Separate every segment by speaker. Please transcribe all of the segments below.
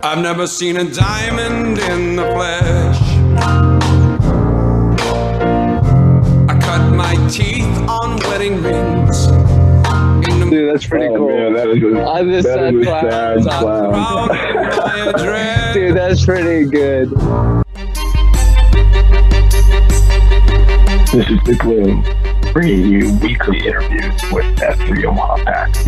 Speaker 1: I've never seen a diamond in the flesh. I cut my teeth on wedding rings.
Speaker 2: Dude, that's pretty cool.
Speaker 3: Man, that is
Speaker 2: On this
Speaker 3: that
Speaker 2: sad
Speaker 3: is a
Speaker 2: clown.
Speaker 3: sad clown.
Speaker 1: Proud of my address.
Speaker 2: Dude, that's pretty good.
Speaker 3: This is The Gloom, bringing you weekly interviews with F3 Omaha Packs,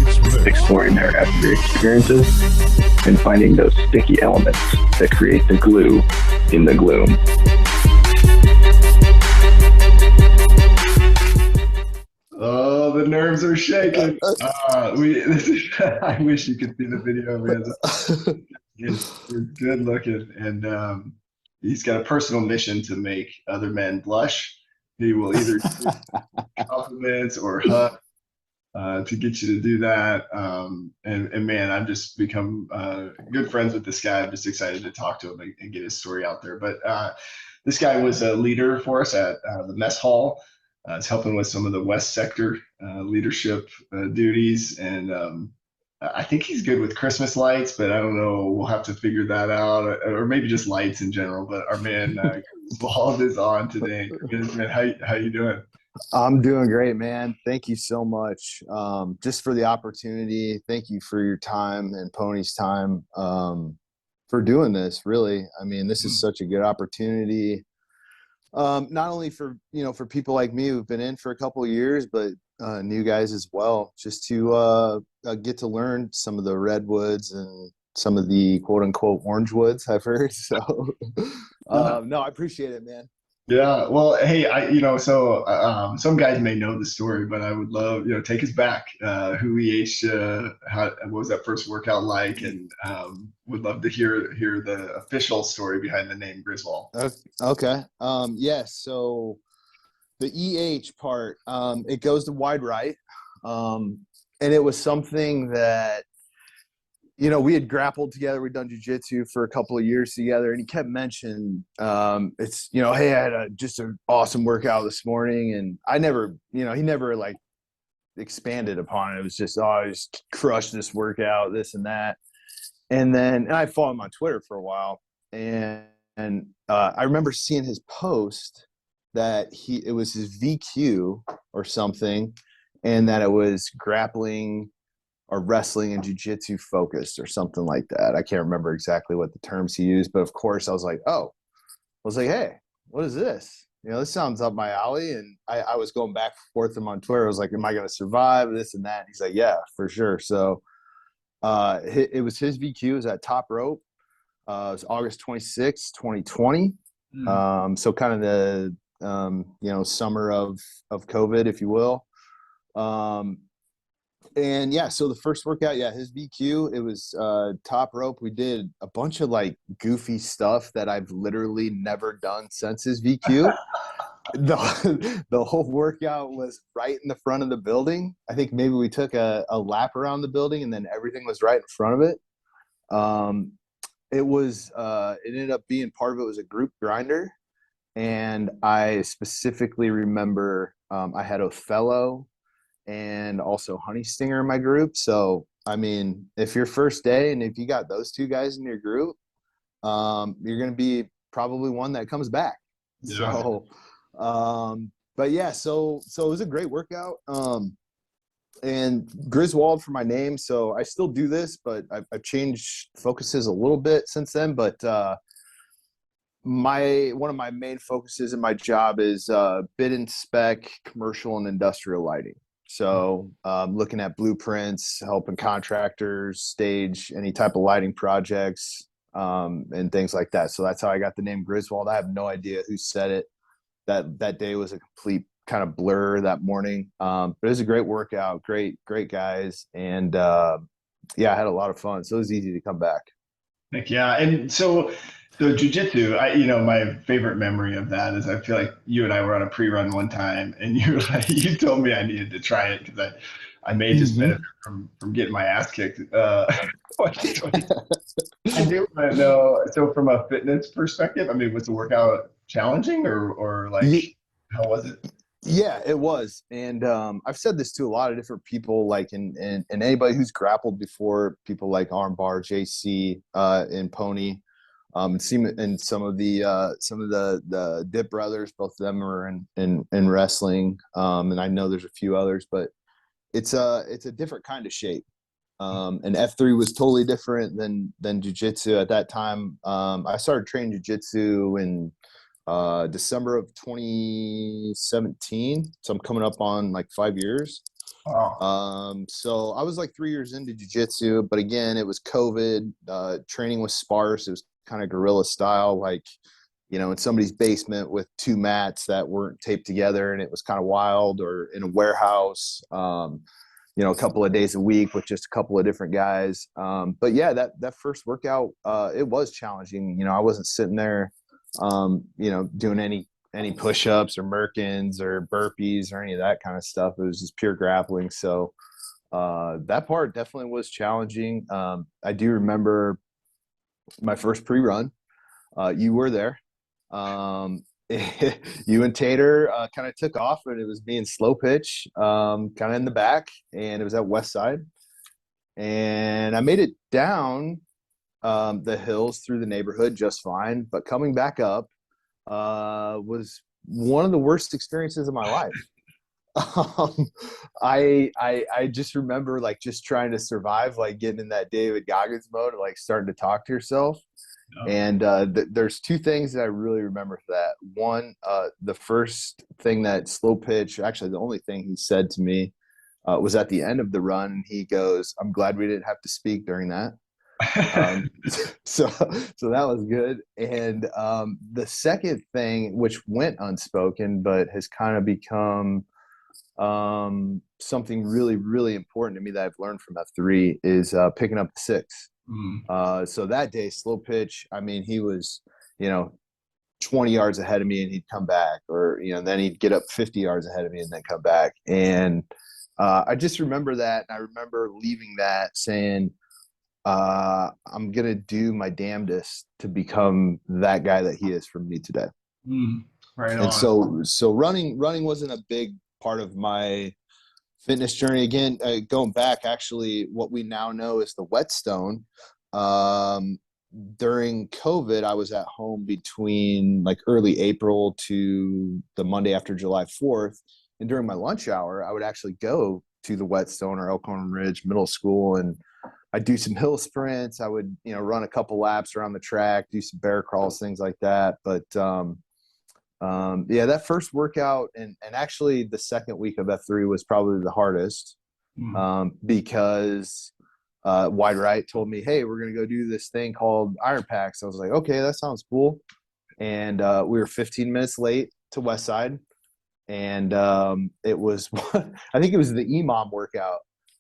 Speaker 3: exploring their F3 experiences and finding those sticky elements that create the glue in the gloom.
Speaker 4: Oh, the nerves are shaking. I wish you could see the video, man. He's good looking, and he's got a personal mission to make other men blush. He will either do compliments or hug to get you to do that. And man, I've just become good friends with this guy. I'm just excited to talk to him and get his story out there. But this guy was a leader for us at the Messhall. It's helping with some of the West Sector leadership duties, and I think he's good with Christmas lights, but I don't know. We'll have to figure that out, or maybe just lights in general. But our man Griswold is on today. Man, how you doing?
Speaker 5: I'm doing great, man. Thank you so much just for the opportunity. Thank you for your time and Pony's time for doing this, really. I mean, this is such a good opportunity. Not only for people like me who've been in for a couple of years, but new guys as well, just to get to learn some of the redwoods and some of the quote unquote orange woods I've heard. So no, I appreciate it, man.
Speaker 4: Yeah, well, hey, some guys may know the story, but I would love, take us back. Who what was that first workout like, and would love to hear the official story behind the name Griswold.
Speaker 5: Okay. Yes. So the EH part, it goes to wide right, and it was something that we had grappled together. We'd done jujitsu for a couple of years together, and he kept mentioning, hey, I had just an awesome workout this morning, and I never, he never like expanded upon it. It was just, I just crushed this workout, this and that. And I followed him on Twitter for a while, and I remember seeing his post that it was his VQ or something, and that it was grappling or wrestling and jiu-jitsu focused or something like that. I can't remember exactly what the terms he used, but of course I was like, hey, what is this? This sounds up my alley. And I was going back and forth with him on Twitter. I was like, am I going to survive this and that? And he's like, yeah, for sure. So it was his VQ. It was at Top Rope. It was August 26, 2020. So kind of the, summer of COVID, if you will. And yeah, so the first workout, his VQ, it was Top Rope. We did a bunch of like goofy stuff that I've literally never done since his VQ. The whole workout was right in the front of the building. I think maybe we took a lap around the building, and then everything was right in front of it. It ended up being part of it was a group grinder. And I specifically remember I had Othello and also Honey Stinger in my group. So, I mean, if your first day and if you got those two guys in your group, you're going to be probably one that comes back. Yeah. So, but yeah, so it was a great workout. And Griswold for my name. So I still do this, but I've changed focuses a little bit since then. But one of my main focuses in my job is bid and spec commercial and industrial lighting. So looking at blueprints, helping contractors stage any type of lighting projects and things like that. So that's how I got the name Griswold. I have no idea who said it. That day was a complete kind of blur that morning. But it was a great workout, great guys. And I had a lot of fun. So it was easy to come back.
Speaker 4: Heck yeah. And so jiu-jitsu, my favorite memory of that is I feel like you and I were on a pre-run one time, and you told me I needed to try it because I may just benefit from getting my ass kicked. I do want to know, so from a fitness perspective, I mean, was the workout challenging or like, how was it?
Speaker 5: Yeah, it was. And I've said this to a lot of different people, like and anybody who's grappled before, people like Armbar, JC, and Pony, and some of the Dip brothers, both of them are in wrestling. And I know there's a few others, but it's a different kind of shape. And F3 was totally different than jiu-jitsu at that time. I started training jiu-jitsu in December of 2017, so I'm coming up on like 5 years. So I was like 3 years into jiu-jitsu, but again, it was COVID. Training was sparse. It was kind of guerrilla style, like, you know, in somebody's basement with 2 mats that weren't taped together, and it was kind of wild, or in a warehouse, you know, a couple of days a week with just a couple of different guys. But yeah, that first workout, it was challenging. You know, I wasn't sitting there, you know, doing any push-ups or merkins or burpees or any of that kind of stuff. It was just pure grappling. So that part definitely was challenging. I do remember my first pre-run. You were there. You and Tater kind of took off, and it was me and Slow Pitch, kind of in the back, and it was at West Side. And I made it down the hills through the neighborhood just fine, but coming back up was one of the worst experiences of my life. I just remember like just trying to survive, like getting in that David Goggins mode, like starting to talk to yourself. And there's 2 things that I really remember for that. One, the first thing that Slow Pitch, actually the only thing he said to me, was at the end of the run. He goes, "I'm glad we didn't have to speak during that." So that was good. And the second thing, which went unspoken but has kind of become something really, really important to me that I've learned from F3, is picking up the 6. So that day, Slow Pitch, I mean, he was, you know, 20 yards ahead of me, and he'd come back, or, you know, then he'd get up 50 yards ahead of me and then come back. And I just remember that. And I remember leaving that saying, I'm going to do my damnedest to become that guy that he is for me today.
Speaker 4: Right on.
Speaker 5: And so running wasn't a big part of my fitness journey. Again, going back, actually, what we now know is the whetstone. During COVID, I was at home between like early April to the Monday after July 4th. And during my lunch hour, I would actually go to the whetstone or Elkhorn Ridge Middle School, and I'd do some hill sprints. I would, you know, run a couple laps around the track, do some bear crawls, things like that. But yeah, that first workout and actually the second week of F3 was probably the hardest, because Wide Right told me, "Hey, we're going to go do this thing called Iron Packs." I was like, okay, that sounds cool. And we were 15 minutes late to West Side. And it was, I think it was the EMOM workout.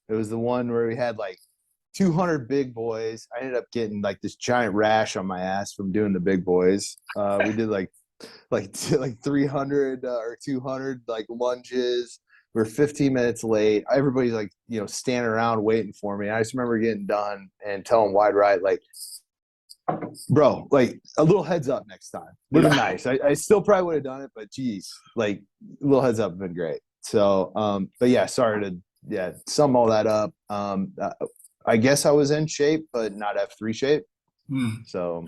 Speaker 5: It was the one where we had like 200 big boys. I ended up getting like this giant rash on my ass from doing the big boys. We did like 300 or 200 like lunges. We're 15 minutes late. Everybody's like, you know, standing around waiting for me. I just remember getting done and telling Wide Right, like, "Bro, like a little heads up next time would have been nice." I still probably would have done it, but geez, like a little heads up would have been great. So, but yeah, sorry to sum all that up. I guess I was in shape, but not F3 shape. So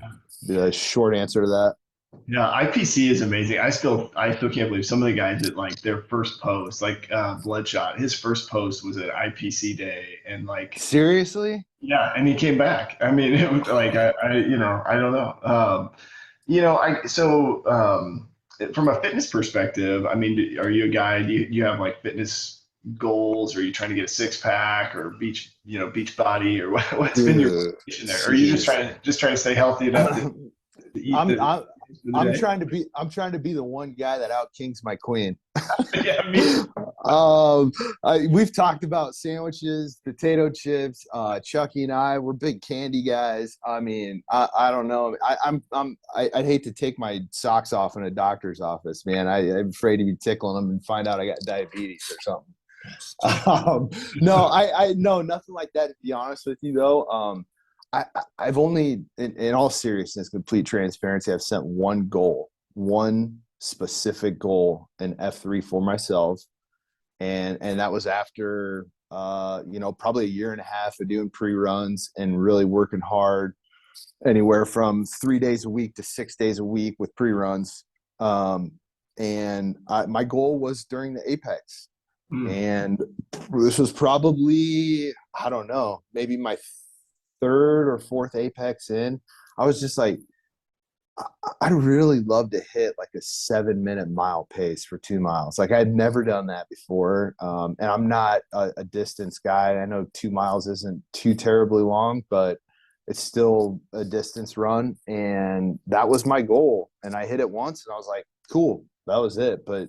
Speaker 5: the short answer to that.
Speaker 4: Yeah, IPC is amazing. I still can't believe some of the guys that like their first post, like Bloodshot, his first post was at IPC day, and like
Speaker 5: seriously,
Speaker 4: yeah, and he came back. I mean, it was like I you know, I don't know. You know, from a fitness perspective, I mean, are you a guy? Do you have like fitness goals? Or are you trying to get a 6-pack or beach body, or what's been your motivation there? Or are you just trying to stay healthy enough to eat?
Speaker 5: I'm trying to be the one guy that out kings my queen.
Speaker 4: Yeah, me.
Speaker 5: We've talked about sandwiches, potato chips. Chucky and I, we're big candy guys. I mean, I don't know. I'd hate to take my socks off in a doctor's office, man. I'm afraid to be tickling them and find out I got diabetes or something. No, I no, nothing like that, to be honest with you, though. I've only, in all seriousness, complete transparency, I've set one goal, one specific goal in F3 for myself. And that was after, probably a year and a half of doing pre-runs and really working hard, anywhere from 3 days a week to 6 days a week with pre-runs. My goal was during the Apex. And this was probably, I don't know, maybe my third or fourth Apex in. I was just like, I'd really love to hit like a 7-minute mile pace for 2 miles. Like, I had never done that before. And I'm not a distance guy. I know 2 miles isn't too terribly long, but it's still a distance run. And that was my goal. And I hit it once and I was like, cool, that was it. But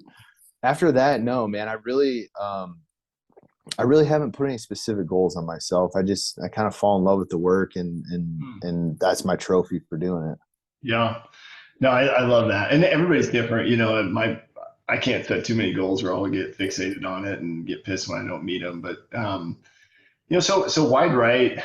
Speaker 5: after that, no, man, I really haven't put any specific goals on myself. I kind of fall in love with the work, and that's my trophy for doing it.
Speaker 4: Yeah. No, I love that. And everybody's different. I can't set too many goals or I'll get fixated on it and get pissed when I don't meet them. But, so Wide Right,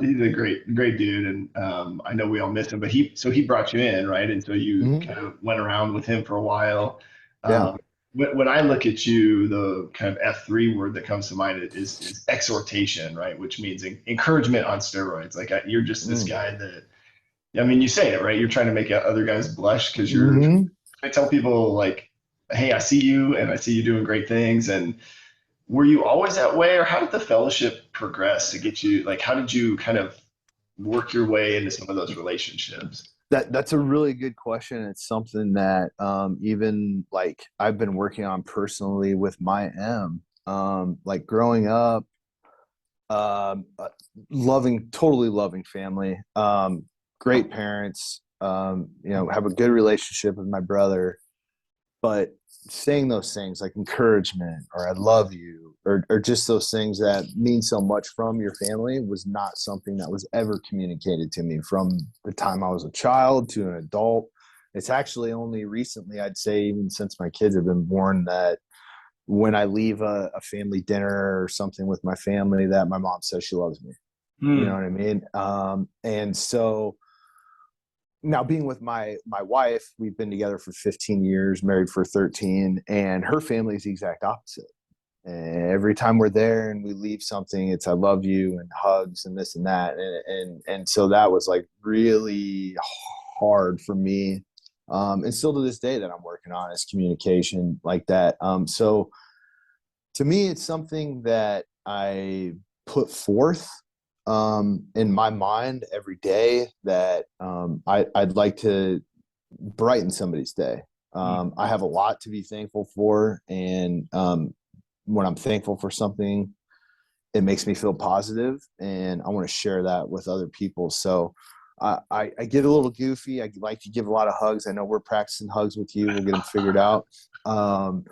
Speaker 4: he's a great dude. And I know we all miss him, but he brought you in, right? And so you kind of went around with him for a while.
Speaker 5: Yeah.
Speaker 4: When I look at you, the kind of F3 word that comes to mind is exhortation, right? Which means encouragement on steroids. Like, you're just this guy that, I mean, you say it, right? You're trying to make other guys blush because I tell people, like, hey, I see you and I see you doing great things. And were you always that way, or how did the fellowship progress to get you, like, how did you kind of work your way into some of those relationships?
Speaker 5: That's a really good question. It's something that even like I've been working on personally with my like growing up, totally loving family, great parents, have a good relationship with my brother, but saying those things like encouragement or I love you or just those things that mean so much from your family was not something that was ever communicated to me from the time I was a child to an adult. It's actually only recently, I'd say, even since my kids have been born, that when I leave a family dinner or something with my family, that my mom says she loves me. You know what I mean? And so now, being with my wife, we've been together for 15 years, married for 13, and her family is the exact opposite. And every time we're there and we leave something, it's I love you and hugs and this and that. And so that was like really hard for me. And still to this day that I'm working on is communication like that. So to me, it's something that I put forth in my mind every day that I'd like to brighten somebody's day. I have a lot to be thankful for, and when I'm thankful for something, it makes me feel positive, and I want to share that with other people. So I get a little goofy. I like to give a lot of hugs. I know we're practicing hugs with you. We'll get them figured out. So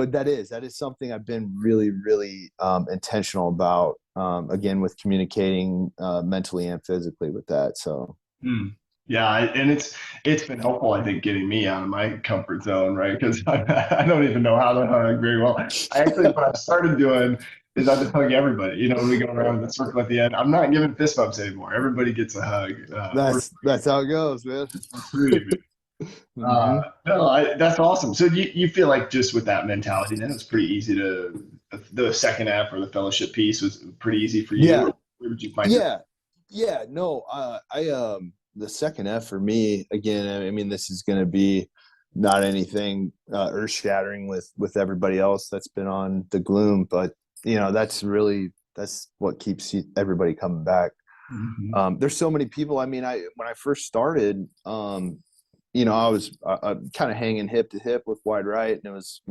Speaker 5: that is something I've been really, really intentional about. Again, with communicating mentally and physically with that. So,
Speaker 4: yeah, and it's been helpful, I think, getting me out of my comfort zone, right? Because I don't even know how to hug very well. What I've started doing is I just hug everybody. When we go around in the circle at the end, I'm not giving fist bumps anymore. Everybody gets a hug.
Speaker 5: That's how it goes, man.
Speaker 4: No, that's awesome. So you feel like just with that mentality, then it's pretty easy the second F or the fellowship piece was pretty easy for you.
Speaker 5: Yeah.
Speaker 4: Where did you find
Speaker 5: it? No, the second F for me, again, I mean, this is going to be not anything earth shattering with everybody else that's been on the Gloom, but that's what keeps everybody coming back. There's so many people. I mean, when I first started, I was kind of hanging hip to hip with Wide Right, and it was,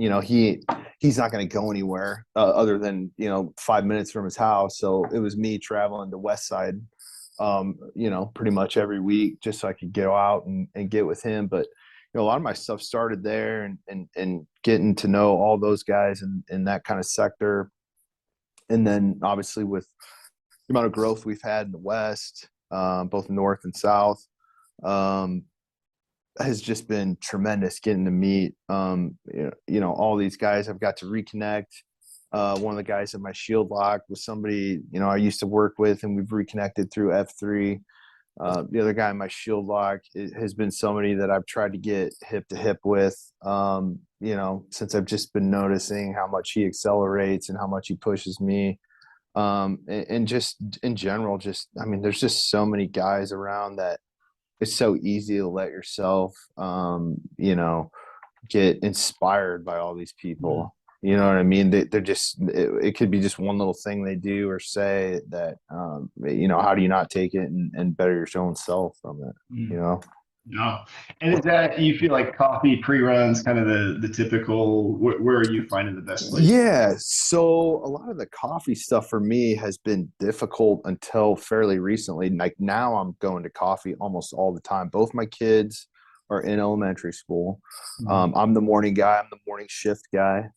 Speaker 5: he's not going to go anywhere other than 5 minutes from his house. So it was me traveling to West Side, pretty much every week just so I could go out and get with him. But a lot of my stuff started there, and getting to know all those guys in that kind of sector, and then obviously with the amount of growth we've had in the West, both North and South. Has just been tremendous getting to meet, all these guys. I've got to reconnect. One of the guys in my shield lock was somebody, I used to work with, and we've reconnected through F3. The other guy in my shield lock has been somebody that I've tried to get hip to hip with, since I've just been noticing how much he accelerates and how much he pushes me. And just in general, there's just so many guys around that it's so easy to let yourself, get inspired by all these people. You know what I mean? They're just, it could be just one little thing they do or say that, how do you not take it and better your own self from it,
Speaker 4: No. And is that, you feel like coffee pre-runs kind of the typical, where are you finding the best place?
Speaker 5: Yeah. So a lot of the coffee stuff for me has been difficult until fairly recently. Like now I'm going to coffee almost all the time. Both my kids are in elementary school. I'm the morning guy. I'm the morning shift guy.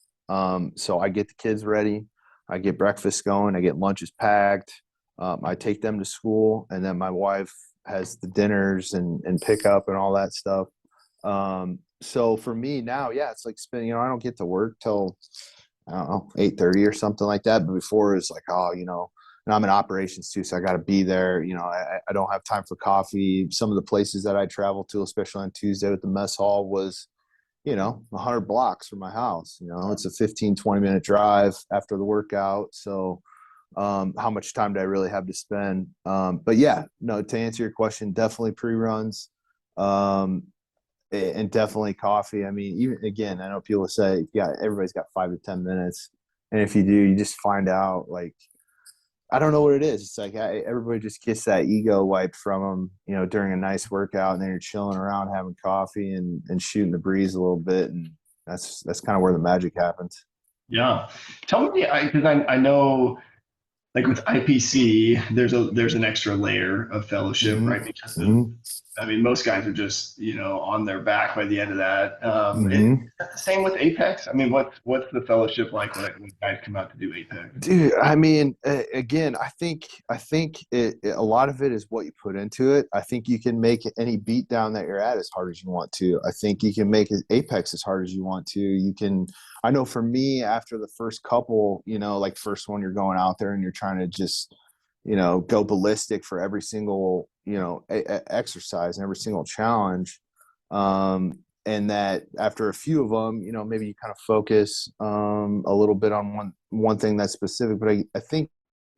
Speaker 5: So I get the kids ready. I get breakfast going. I get lunches packed. I take them to school, and then my wife has the dinners and pick up and all that stuff. So for me now, it's like spending, I don't get to work till, I don't know, 8:30 or something like that. But before it's like, and I'm in operations too, so I got to be there. I don't have time for coffee. Some of the places that I travel to, especially on Tuesday with the mess hall, was 100 blocks from my house. It's a 15-20 minute drive after the workout. So how much time do I really have to spend? But to answer your question, definitely pre-runs, and definitely coffee. I mean, even again, I know people say, everybody's got 5 to 10 minutes. And if you do, you just find out, like, I don't know what it is. It's like everybody just gets that ego wiped from them, during a nice workout, and then you're chilling around having coffee and shooting the breeze a little bit, and that's kind of where the magic happens.
Speaker 4: Yeah, tell me, because I know, like with IPC, there's an extra layer of fellowship, right? Because most guys are just on their back by the end of that. Is that the same with Apex? I mean, what's the fellowship like when guys come out to do Apex?
Speaker 5: Dude, I mean, again, I think a lot of it is what you put into it. I think you can make any beat down that you're at as hard as you want to. I think you can make Apex as hard as you want to. I know for me, after the first couple, like first one, you're going out there and you're trying to just, go ballistic for every single, exercise and every single challenge. And that after a few of them, maybe you kind of focus a little bit on one thing that's specific. But I think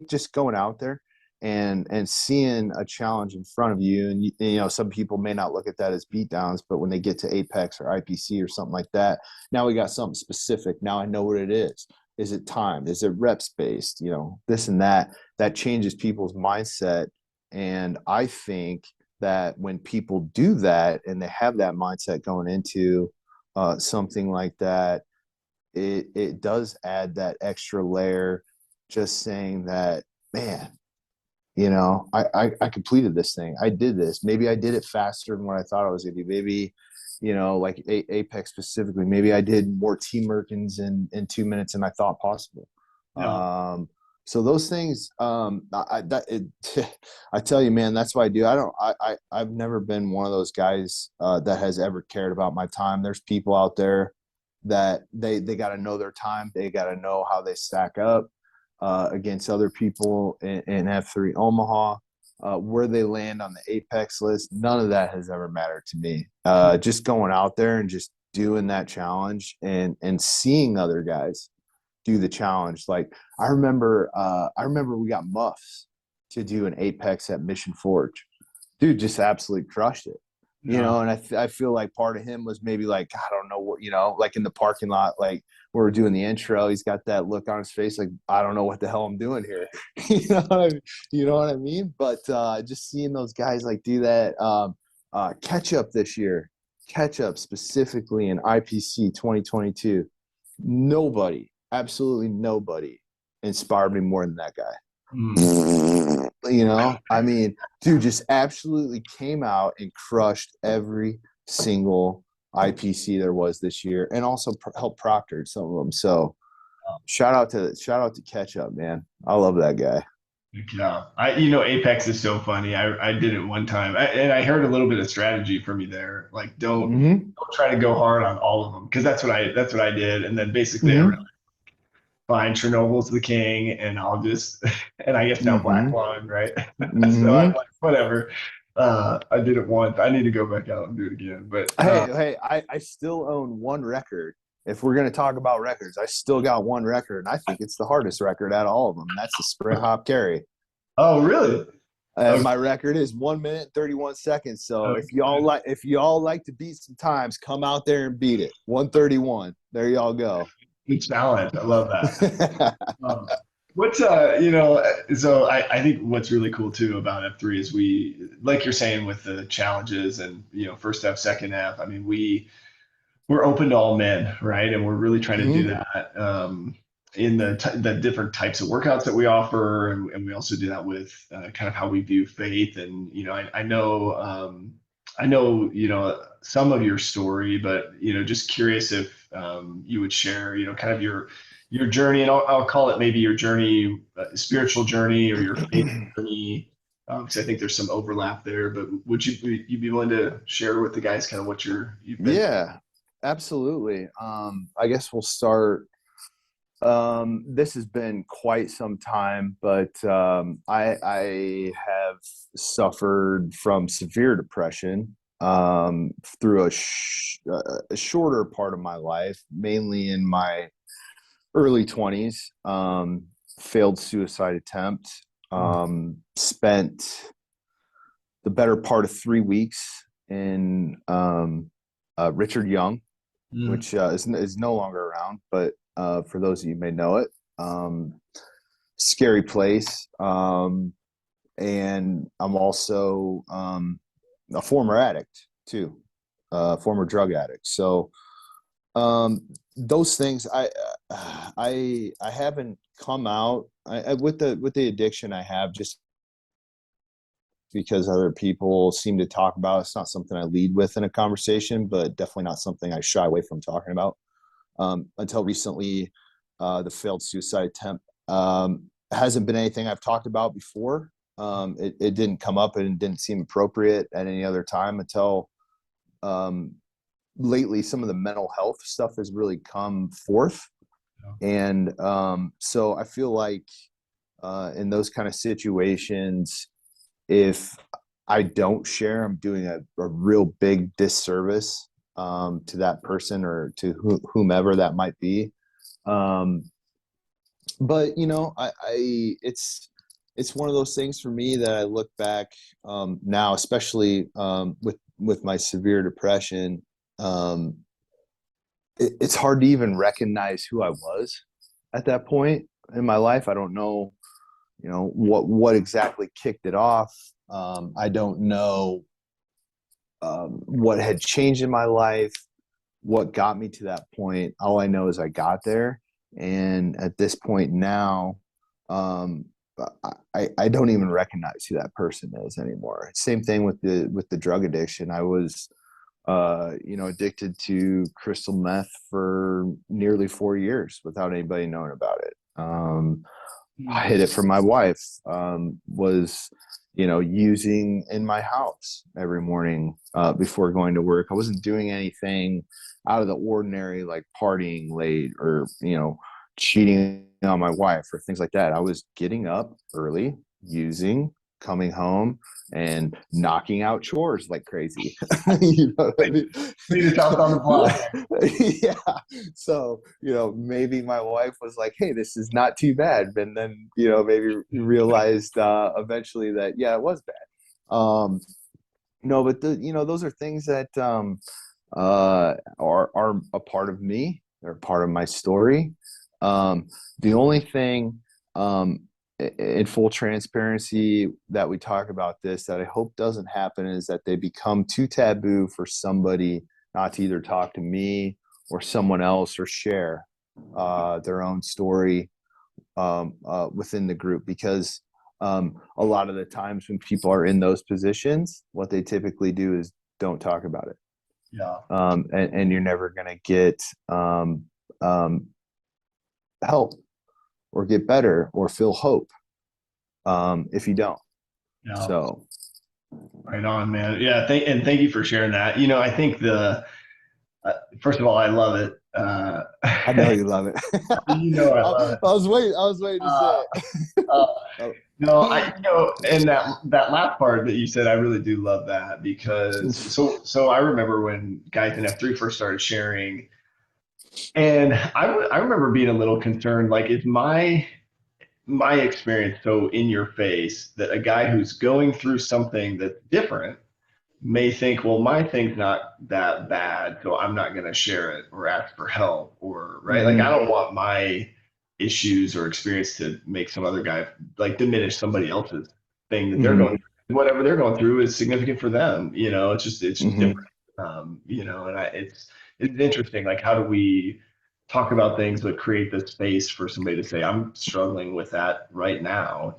Speaker 5: just going out there and seeing a challenge in front of you, and some people may not look at that as beatdowns, but when they get to Apex or IPC or something like that, now we got something specific. Now I know what it is. Is it timed? Is it reps based? This and that changes people's mindset. And I think that when people do that and they have that mindset going into something like that, it does add that extra layer, just saying that, man, I completed this thing. I did this. Maybe I did it faster than what I thought I was going to do. Maybe, like Apex specifically, maybe I did more team Merkins in 2 minutes than I thought possible. Yeah. So those things, I tell you, man, that's what I do. I've never been one of those guys that has ever cared about my time. There's people out there that they got to know their time. They got to know how they stack up against other people in F3 Omaha, where they land on the Apex list. None of that has ever mattered to me. Just going out there and just doing that challenge and seeing other guys do the challenge. Like I remember we got Muffs to do an Apex at Mission Forge. Dude just absolutely crushed it. And I feel like part of him was maybe like, I don't know what, like in the parking lot, like we were doing the intro, he's got that look on his face like, I don't know what the hell I'm doing here. You know what I mean? But just seeing those guys like do that, catch up this year, specifically in IPC 2022, absolutely nobody inspired me more than that guy. I mean, dude just absolutely came out and crushed every single IPC there was this year, and also helped proctor some of them. So shout out to Catch Up, man. I love that guy.
Speaker 4: Yeah, Apex is so funny. I did it one time, and I heard a little bit of strategy from you there. Like, don't try to go hard on all of them, because that's what I did. And then basically, I realized, fine, Chernobyl's the king, and I'll just, and I guess now Black Lung, right? So I'm like, whatever. I did it once. I need to go back out and do it again. But
Speaker 5: I still own one record. If we're going to talk about records, I still got one record, and I think it's the hardest record out of all of them. That's the sprint hop carry.
Speaker 4: oh, really? Okay.
Speaker 5: My record is 1 minute 31 seconds. So if y'all like to beat some times, come out there and beat it. 131. There y'all go.
Speaker 4: Good challenge. I love that. What's so I think what's really cool too about F3 is we, like you're saying, with the challenges and first F, second F. I mean, we're open to all men, right? And we're really trying to do that in the different types of workouts that we offer, and we also do that with kind of how we view faith. And I know some of your story, but just curious if you would share kind of your journey, and I'll call it maybe your journey, spiritual journey, or your faith journey, because I think there's some overlap there. But would you be willing to share with the guys kind of what you've been?
Speaker 5: Yeah, absolutely. I guess we'll start. This has been quite some time, but I have suffered from severe depression through a shorter part of my life, mainly in my early 20s. Failed suicide attempt. Spent the better part of 3 weeks in Richard Young, which is no longer around, but for those of you who may know it, scary place. And I'm also a former addict too, former drug addict. So those things, I haven't come out with the addiction I have, just because other people seem to talk about. It's not something I lead with in a conversation, but definitely not something I shy away from talking about. Until recently, the failed suicide attempt hasn't been anything I've talked about before. It didn't come up and didn't seem appropriate at any other time until lately. Some of the mental health stuff has really come forth. And so I feel like in those kind of situations, if I don't share, I'm doing a real big disservice to that person or to whomever that might be. But it's one of those things for me that I look back now, especially with my severe depression. It's hard to even recognize who I was at that point in my life. I don't know, what exactly kicked it off. I don't know what had changed in my life, what got me to that point. All I know is I got there. And at this point now, I don't even recognize who that person is anymore. Same thing with the drug addiction. I was, addicted to crystal meth for nearly 4 years without anybody knowing about it. I hid it from my wife, was, using in my house every morning before going to work. I wasn't doing anything out of the ordinary, like partying late or, cheating on my wife or things like that. I was getting up early, using, coming home, and knocking out chores like crazy. You know what I mean?
Speaker 4: On the block.
Speaker 5: Yeah. So, maybe my wife was like, hey, this is not too bad. And then, maybe realized eventually that, yeah, it was bad. No, but those are things that are a part of me. They're part of my story. The only thing, in full transparency, that we talk about this, that I hope doesn't happen, is that they become too taboo for somebody not to either talk to me or someone else or share their own story within the group. Because a lot of the times when people are in those positions, what they typically do is don't talk about it.
Speaker 4: Yeah.
Speaker 5: And you're never going to get help or get better or feel hope if you don't.
Speaker 4: Yeah.
Speaker 5: So
Speaker 4: right on, man. Yeah. Thank you for sharing that. I think First of all, I love it.
Speaker 5: I know you love it.
Speaker 4: You know I
Speaker 5: I,
Speaker 4: love it.
Speaker 5: I was waiting. I was waiting to
Speaker 4: Uh,
Speaker 5: say
Speaker 4: uh,
Speaker 5: it.
Speaker 4: no, and that last part that you said, I really do love that because so I remember when guys in F3 first started sharing, and I remember being a little concerned, like, is my experience so in your face that a guy who's going through something that's different may think, well, my thing's not that bad, so I'm not going to share it or ask for help or right. Like, I
Speaker 5: Mhm.
Speaker 4: don't want my issues or experience to make some other guy like diminish somebody else's thing that they're going
Speaker 5: Mhm.
Speaker 4: through. Whatever they're going through is significant for them. It's just
Speaker 5: Mhm.
Speaker 4: different. And it's interesting. Like, how do we talk about things but create the space for somebody to say, I'm struggling with that right now.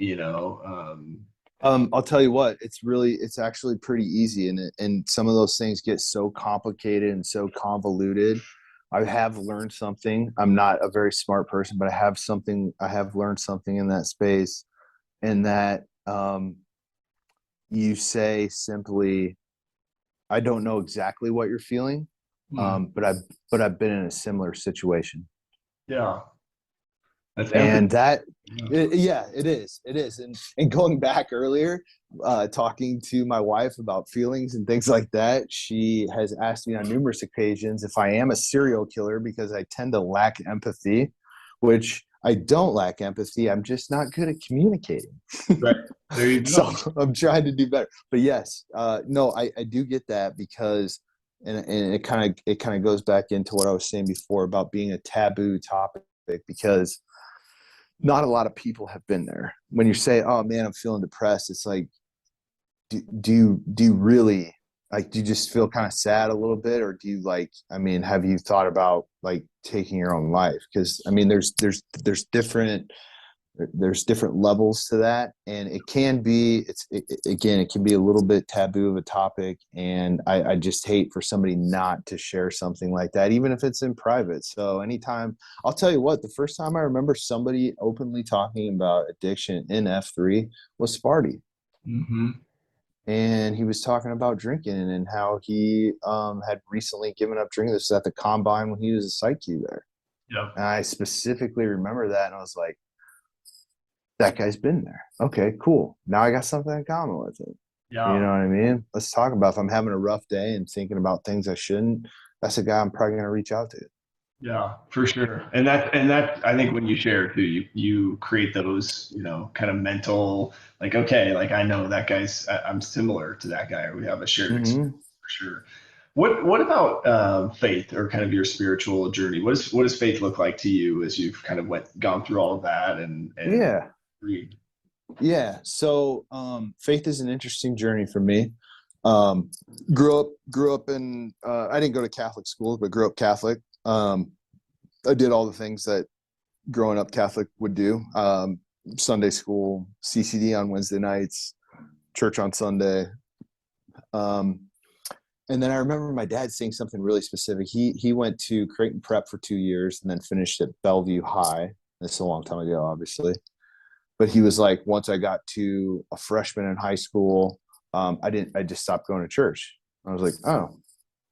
Speaker 5: I'll tell you what, it's actually pretty easy, and some of those things get so complicated and so convoluted. I have learned something. I'm not a very smart person, but I have learned something in that space, and that you say simply, I don't know exactly what you're feeling,
Speaker 4: Hmm.
Speaker 5: but I've been in a similar situation.
Speaker 4: Yeah, that's empathy.
Speaker 5: And that
Speaker 4: Yeah.
Speaker 5: yeah, it is. And going back earlier, talking to my wife about feelings and things like that, she has asked me on numerous occasions if I am a serial killer, because I tend to lack empathy, which I don't lack empathy, I'm just not good at communicating.
Speaker 4: Right. There you
Speaker 5: So
Speaker 4: go.
Speaker 5: I'm trying to do better. But yes, no, I do get that, because and it kind of goes back into what I was saying before about being a taboo topic, because not a lot of people have been there. When you say, "Oh man, I'm feeling depressed," it's like, do you really, like, do you just feel kind of sad a little bit, or do you, like, I mean, have you thought about like taking your own life? Because I mean, there's different levels to that, and it can be, again, it can be a little bit taboo of a topic, and I just hate for somebody not to share something like that, even if it's in private. So anytime, I'll tell you what, the first time I remember somebody openly talking about addiction in F3 was Sparty,
Speaker 4: Hmm.
Speaker 5: and he was talking about drinking and how he had recently given up drinking. This was at the combine when he was a psych Q there,
Speaker 4: Yep.
Speaker 5: and I specifically remember that, and I was like, that guy's been there. Okay, cool. Now I got something in common with it. You
Speaker 4: Yeah.
Speaker 5: know what I mean? Let's talk about, if I'm having a rough day and thinking about things I shouldn't, that's a guy I'm probably going to reach out to.
Speaker 4: Yeah, for sure. And that I think when you share too, you create those, kind of mental, like, okay, like I know that I'm similar to that guy, or we have a shared experience
Speaker 5: Mm-hmm.
Speaker 4: for sure. What about faith or kind of your spiritual journey? What does faith look like to you as you've kind of gone through all of that and
Speaker 5: Yeah.
Speaker 4: read?
Speaker 5: Yeah. So faith is an interesting journey for me. Um, grew up in, I didn't go to Catholic school, but grew up Catholic. I did all the things that growing up Catholic would do. Sunday school, CCD on Wednesday nights, church on Sunday. Um, and then I remember my dad saying something really specific. He went to Creighton Prep for 2 years and then finished at Bellevue High. That's a long time ago, obviously. But he was like, once I got to a freshman in high school, I just stopped going to church. I was like, oh,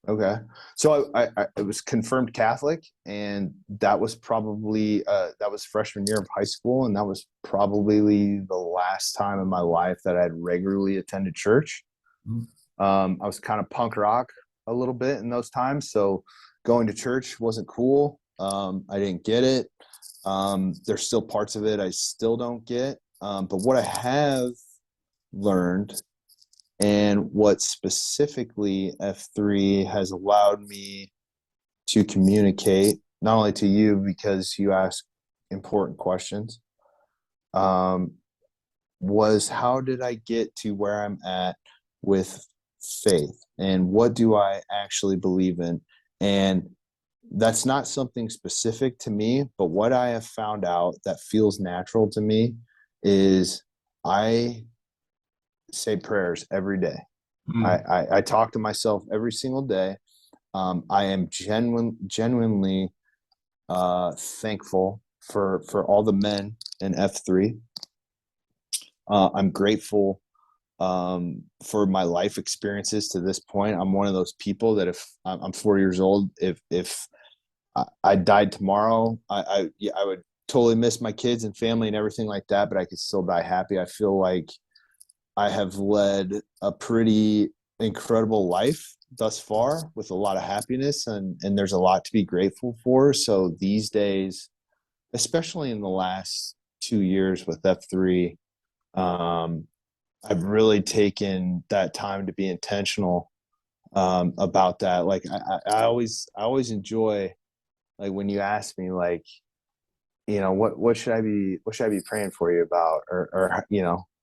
Speaker 5: okay. So I was confirmed Catholic, and that was probably that was freshman year of high school, and that was probably the last time in my life that I had regularly attended church. I was kind of punk rock a little bit in those times, so going to church wasn't cool. I didn't get it. There's still parts of it I still don't get. But what I have learned, and what specifically F3 has allowed me to communicate, not only to you because you ask important questions, um, was how did I get to where I'm at with faith, and what do I actually believe in? And that's not something specific to me, but what I have found out that feels natural to me is I say prayers every day. I,
Speaker 4: Mm.
Speaker 5: I, I talk to myself every single day. I am genuinely thankful for all the men in F3. I'm grateful for my life experiences to this point. I'm one of those people that if I'm 40 years old, if I died tomorrow, I would totally miss my kids and family and everything like that, but I could still die happy. I feel like I have led a pretty incredible life thus far with a lot of happiness, and there's a lot to be grateful for. So these days, especially in the last 2 years with F3, I've really taken that time to be intentional about that. Like I always enjoy, like, when you ask me, like, what should I be praying for you about, or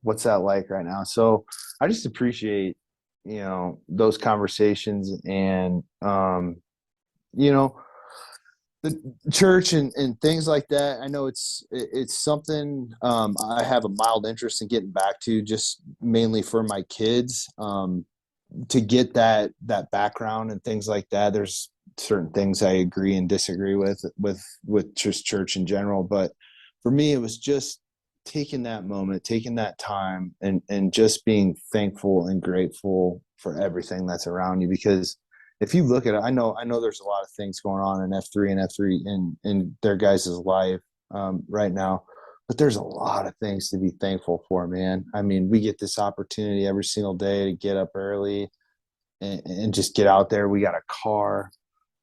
Speaker 5: what's that like right now? So I just appreciate those conversations, and the church and things like that. I know it's something I have a mild interest in getting back to, just mainly for my kids, to get that background and things like that. There's certain things I agree and disagree with just church in general, but for me, it was just taking that moment, taking that time, and just being thankful and grateful for everything that's around you. Because if you look at it, I know there's a lot of things going on in F3 in their guys' life right now, but there's a lot of things to be thankful for, man. I mean, we get this opportunity every single day to get up early and just get out there. We got a car,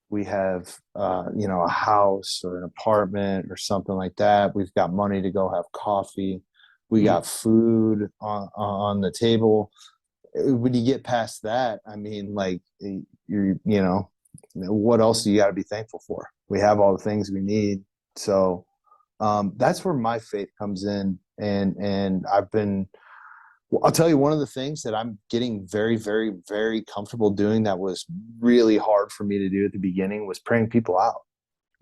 Speaker 5: we have a house or an apartment or something like that. We've got money to go have coffee. We got food on the table. When you get past that, I mean, like, what else do you got to be thankful for? We have all the things we need. So that's where my faith comes in. And I'll tell you, one of the things that I'm getting very, very, very comfortable doing that was really hard for me to do at the beginning was praying people out.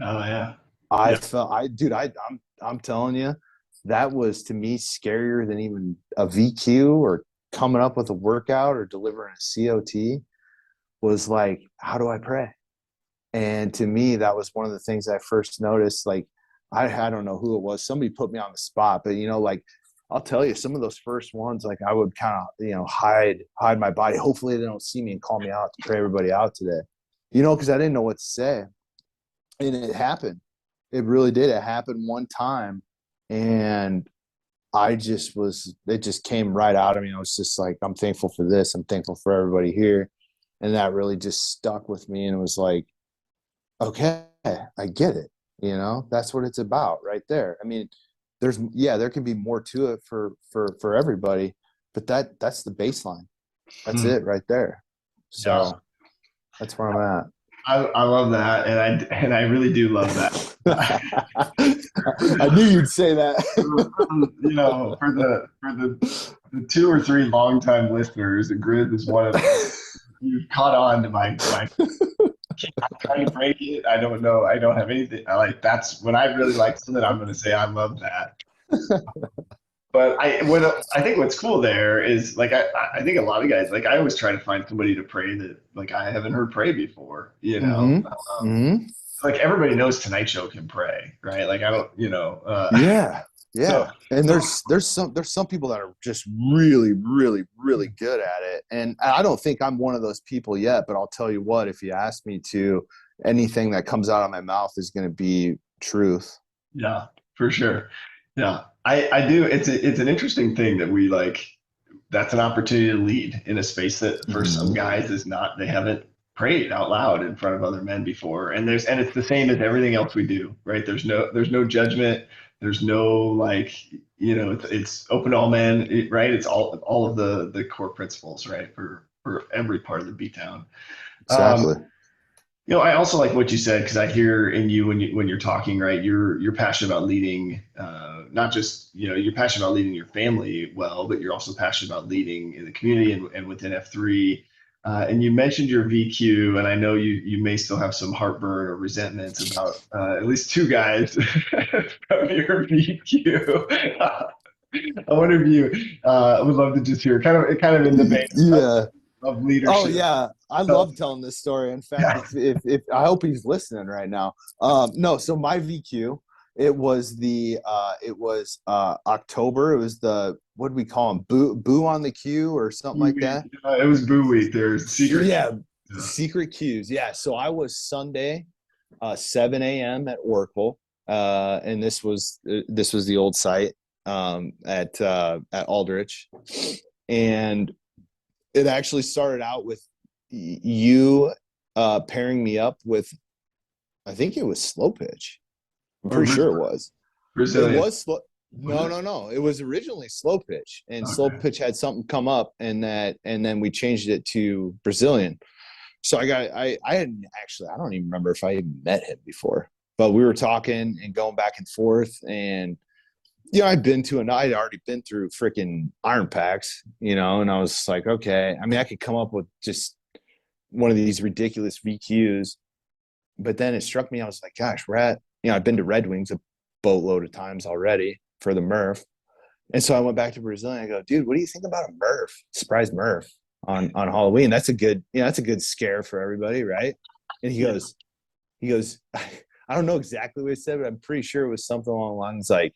Speaker 4: Oh yeah.
Speaker 5: I'm telling you, that was, to me, scarier than even a VQ or coming up with a workout or delivering a COT. Was like, how do I pray? And to me, that was one of the things I first noticed. Like, I don't know who it was. Somebody put me on the spot, but like, I'll tell you, some of those first ones, like, I would kind of, hide my body. Hopefully they don't see me and call me out to pray everybody out today, because I didn't know what to say. And it happened. It really did. It happened one time. And it just came right out of me. I was just like, I'm thankful for this. I'm thankful for everybody here. And that really just stuck with me. And it was like, okay, I get it. That's what it's about right there. I mean, there can be more to it for everybody, but that's the baseline. That's it right there. So that's where I'm at.
Speaker 4: I love that, and I really do love that.
Speaker 5: I knew you'd say that.
Speaker 4: For the 2 or 3 longtime listeners, Griz is one of them. You caught on to my I'm trying to break it. I don't know. I don't have anything. That's when I really like something, I'm going to say I love that. But I think what's cool there is, like, I think a lot of guys, like, I always try to find somebody to pray that, like, I haven't heard pray before. Like, everybody knows Tonight Show can pray, right? Like, I don't,
Speaker 5: yeah. So, and there's some people that are just really, really, really good at it. And I don't think I'm one of those people yet, but I'll tell you what, if you ask me to, anything that comes out of my mouth is going to be truth.
Speaker 4: Yeah, for sure. Yeah, I do. It's an interesting thing that we, like, that's an opportunity to lead in a space that for some guys is not, they haven't prayed out loud in front of other men before. And it's the same as everything else we do, right? There's no judgment. There's no, like, it's open to all men, right? It's all of the core principles, right? For every part of the B-Town.
Speaker 5: Exactly.
Speaker 4: I also like what you said, because I hear in you when you're talking, right? You're passionate about leading, not just, you're passionate about leading your family well, but you're also passionate about leading in the community and within F3. And you mentioned your VQ, and I know you may still have some heartburn or resentments about at least 2 guys from your VQ. I wonder if you would love to just hear kind of in the vein of leadership.
Speaker 5: Oh yeah, I love telling this story. In fact, if I hope he's listening right now. No, so my VQ, It was October. It was what do we call them? Boo on the queue or something
Speaker 4: Boo
Speaker 5: like
Speaker 4: week.
Speaker 5: that.
Speaker 4: It was Boo Week. There's secret.
Speaker 5: Yeah,
Speaker 4: Yeah.
Speaker 5: secret queues. Yeah. So I was Sunday, 7 a.m. at Workville. And this was the old site at Aldrich. And it actually started out with you pairing me up with, I think it was slow pitch. I'm pretty sure it was.
Speaker 4: Brazilian.
Speaker 5: It was slow. No. It was originally slow pitch, and slow pitch had something come up, and then we changed it to Brazilian. So I hadn't actually, I don't even remember if I even met him before, but we were talking and going back and forth, and I'd already been through freaking iron packs, and I was like, okay, I mean, I could come up with just one of these ridiculous VQs, but then it struck me, I was like, gosh, I've been to Red Wings a boatload of times already for the Murph. And so I went back to Brazil and I go, dude, what do you think about a Murph? Surprise Murph on Halloween. That's a good scare for everybody, right? And he goes, I don't know exactly what he said, but I'm pretty sure it was something along the lines like,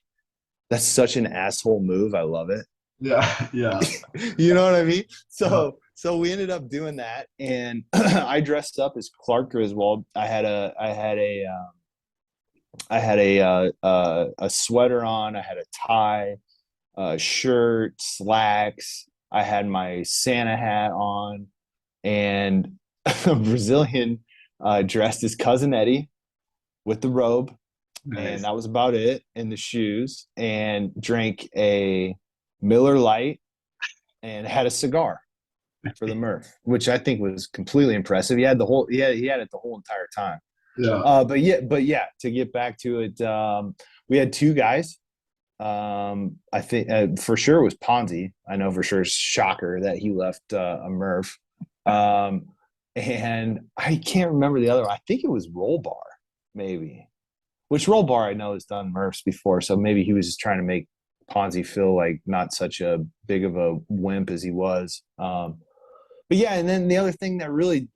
Speaker 5: that's such an asshole move. I love it.
Speaker 4: Yeah.
Speaker 5: You know what I mean? So we ended up doing that, and I dressed up as Clark Griswold. I had a sweater on. I had a tie, a shirt, slacks. I had my Santa hat on, and a Brazilian dressed as Cousin Eddie with the robe. Nice. And that was about it, and the shoes, and drank a Miller Lite and had a cigar for the Murph, which I think was completely impressive. He had it the whole entire time.
Speaker 4: Yeah.
Speaker 5: But yeah, to get back to it, we had two guys. I think for sure it was Ponzi. I know for sure, shocker that he left a Murph. And I can't remember the other one. I think it was Roll Bar, maybe. Which Roll Bar I know has done Murphs before, so maybe he was just trying to make Ponzi feel like not such a big of a wimp as he was. But yeah, and then the other thing that really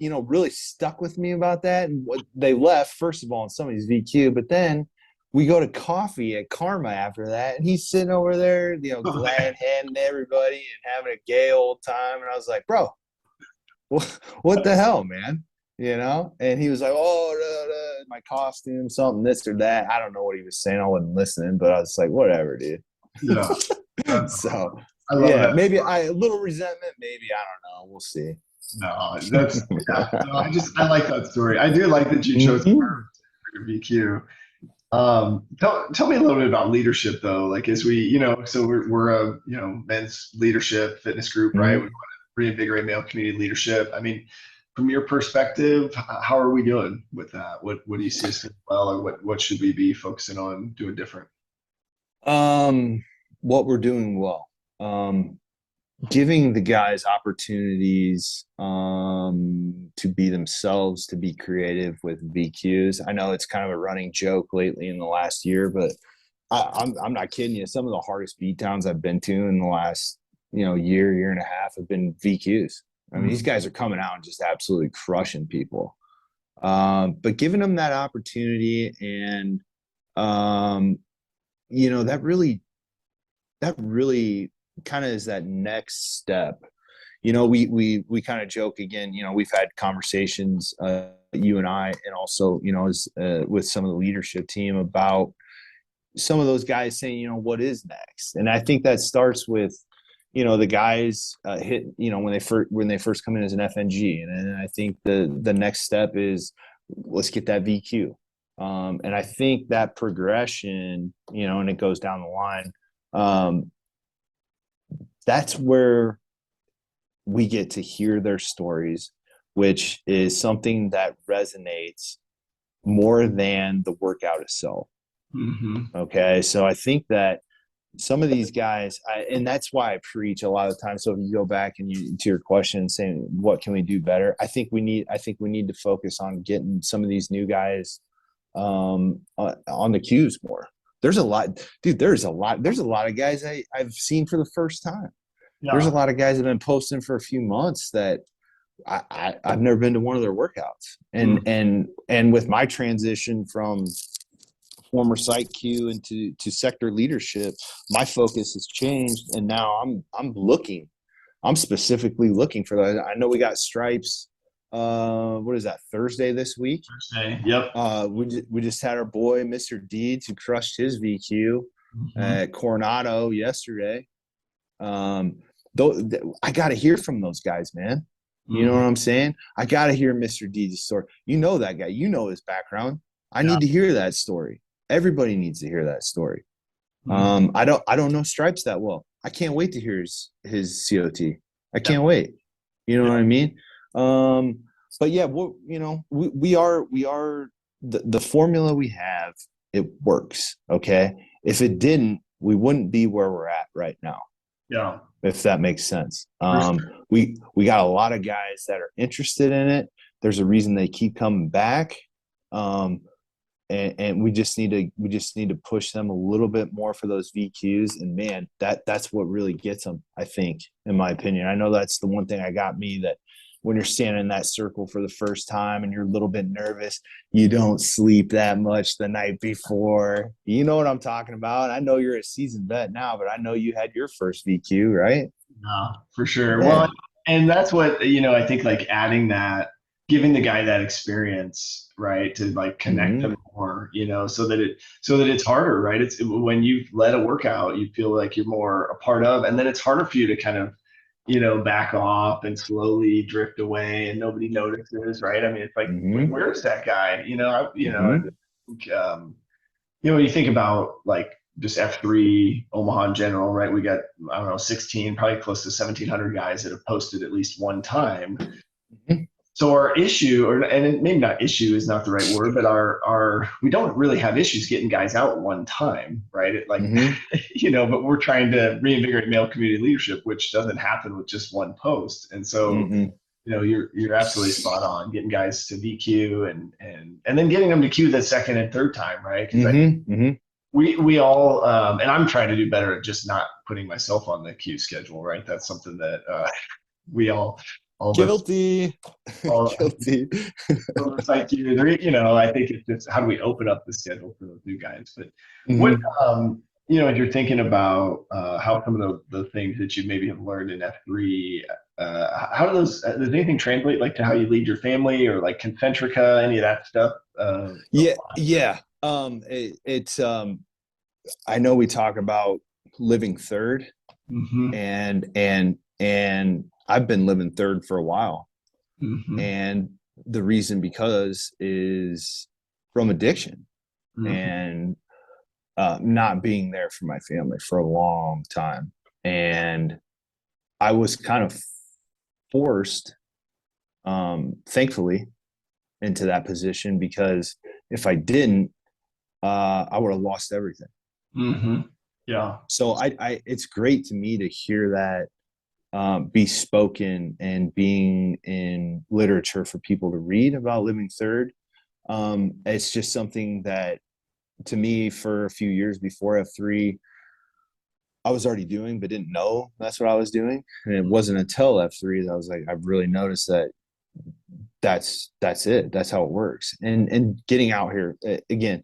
Speaker 5: stuck with me about that, and what they left, first of all, in somebody's VQ, but then we go to coffee at Karma after that, and he's sitting over there, glad handing everybody and having a gay old time. And I was like, bro, what the hell, man? And he was like, my costume, something, this or that. I don't know what he was saying. I wasn't listening, but I was like, whatever, dude.
Speaker 4: Yeah.
Speaker 5: So,
Speaker 4: I love that.
Speaker 5: maybe a little resentment, maybe. I don't know. We'll see.
Speaker 4: No, that's, I like that story. I do like that you chose for your VQ. Tell me a little bit about leadership though. Like, as we, so we're a, men's leadership fitness group, right? We want to reinvigorate male community leadership. I mean, from your perspective, how are we doing with that? What do you see as well, or what should we be focusing on doing different?
Speaker 5: What we're doing well, giving the guys opportunities to be themselves, to be creative with VQs. I know it's kind of a running joke lately in the last year, but I'm not kidding you. Some of the hardest beat downs I've been to in the last year and a half have been VQs. I mean, these guys are coming out and just absolutely crushing people. But giving them that opportunity, and that really kind of is that next step. We kind of joke again. We've had conversations, you and I, and also with some of the leadership team about some of those guys saying, what is next? And I think that starts with the guys when they first come in as an FNG, and I think the next step is, let's get that VQ, and I think that progression, and it goes down the line. That's where we get to hear their stories, which is something that resonates more than the workout itself. Mm-hmm. Okay, so I think that some of these guys, and that's why I preach a lot of the time. So if you go back and to your question, saying what can we do better, I think we need to focus on getting some of these new guys on the cues more. There's a lot, dude. There's a lot of guys I've seen for the first time. Yeah. There's a lot of guys that have been posting for a few months that I've never been to one of their workouts. And with my transition from former site Q into sector leadership, my focus has changed, and now I'm specifically looking for that. I know we got stripes. What is that, Thursday this week?
Speaker 4: Thursday. Yep.
Speaker 5: We just had our boy Mr. Deeds, who crushed his VQ at Coronado yesterday. Though I got to hear from those guys, man. You know what I'm saying? I got to hear Mr. Deeds' story. You know that guy. You know his background. I need to hear that story. Everybody needs to hear that story. I don't know Stripes that well. I can't wait to hear his COT. I can't wait. You know what I mean? But yeah, we are the formula we have. It works. Okay. If it didn't, we wouldn't be where we're at right now.
Speaker 4: Yeah.
Speaker 5: If that makes sense. We got a lot of guys that are interested in it. There's a reason they keep coming back. And we just need to push them a little bit more for those VQs. And man, that's what really gets them, I think, in my opinion. I know that's the one thing I got me, that when you're standing in that circle for the first time and you're a little bit nervous, you don't sleep that much the night before. You know what I'm talking about? I know you're a seasoned vet now, but I know you had your first VQ, right?
Speaker 4: No, for sure.
Speaker 5: Yeah.
Speaker 4: Well, and that's what, I think, like, adding that, giving the guy that experience, right, to like connect them more, so that it's harder, right? It's when you've led a workout, you feel like you're more a part of, and then it's harder for you to kind of, back off and slowly drift away and nobody notices, right? I mean, it's like, where's that guy? When you think about like just F3 Omaha in general, right? We got, I don't know, 16, probably close to 1,700 guys that have posted at least one time. So our issue, and maybe not issue is not the right word, but we don't really have issues getting guys out one time, right? But we're trying to reinvigorate male community leadership, which doesn't happen with just one post. And so, you're absolutely spot on, getting guys to VQ and then getting them to Q the second and third time, right? Because we all, and I'm trying to do better at just not putting myself on the Q schedule, right? That's something that we all
Speaker 5: guilty.
Speaker 4: Guilty. I think it's just, how do we open up the schedule for those new guys? But what, if you're thinking about how some of the things that you maybe have learned in F3, how does anything translate like to how you lead your family, or like Concentrica, any of that stuff?
Speaker 5: Yeah. It's I know we talk about living third, and I've been living third for a while. And the reason because is from addiction and not being there for my family for a long time. And I was kind of forced, thankfully, into that position, because if I didn't, I would have lost everything.
Speaker 4: Yeah.
Speaker 5: So it's great to me to hear that be spoken and being in literature for people to read about living third. It's just something that, to me, for a few years before F3, I was already doing, but didn't know that's what I was doing. And it wasn't until F3 that I was like, I've really noticed that that's it. That's how it works. And getting out here, again,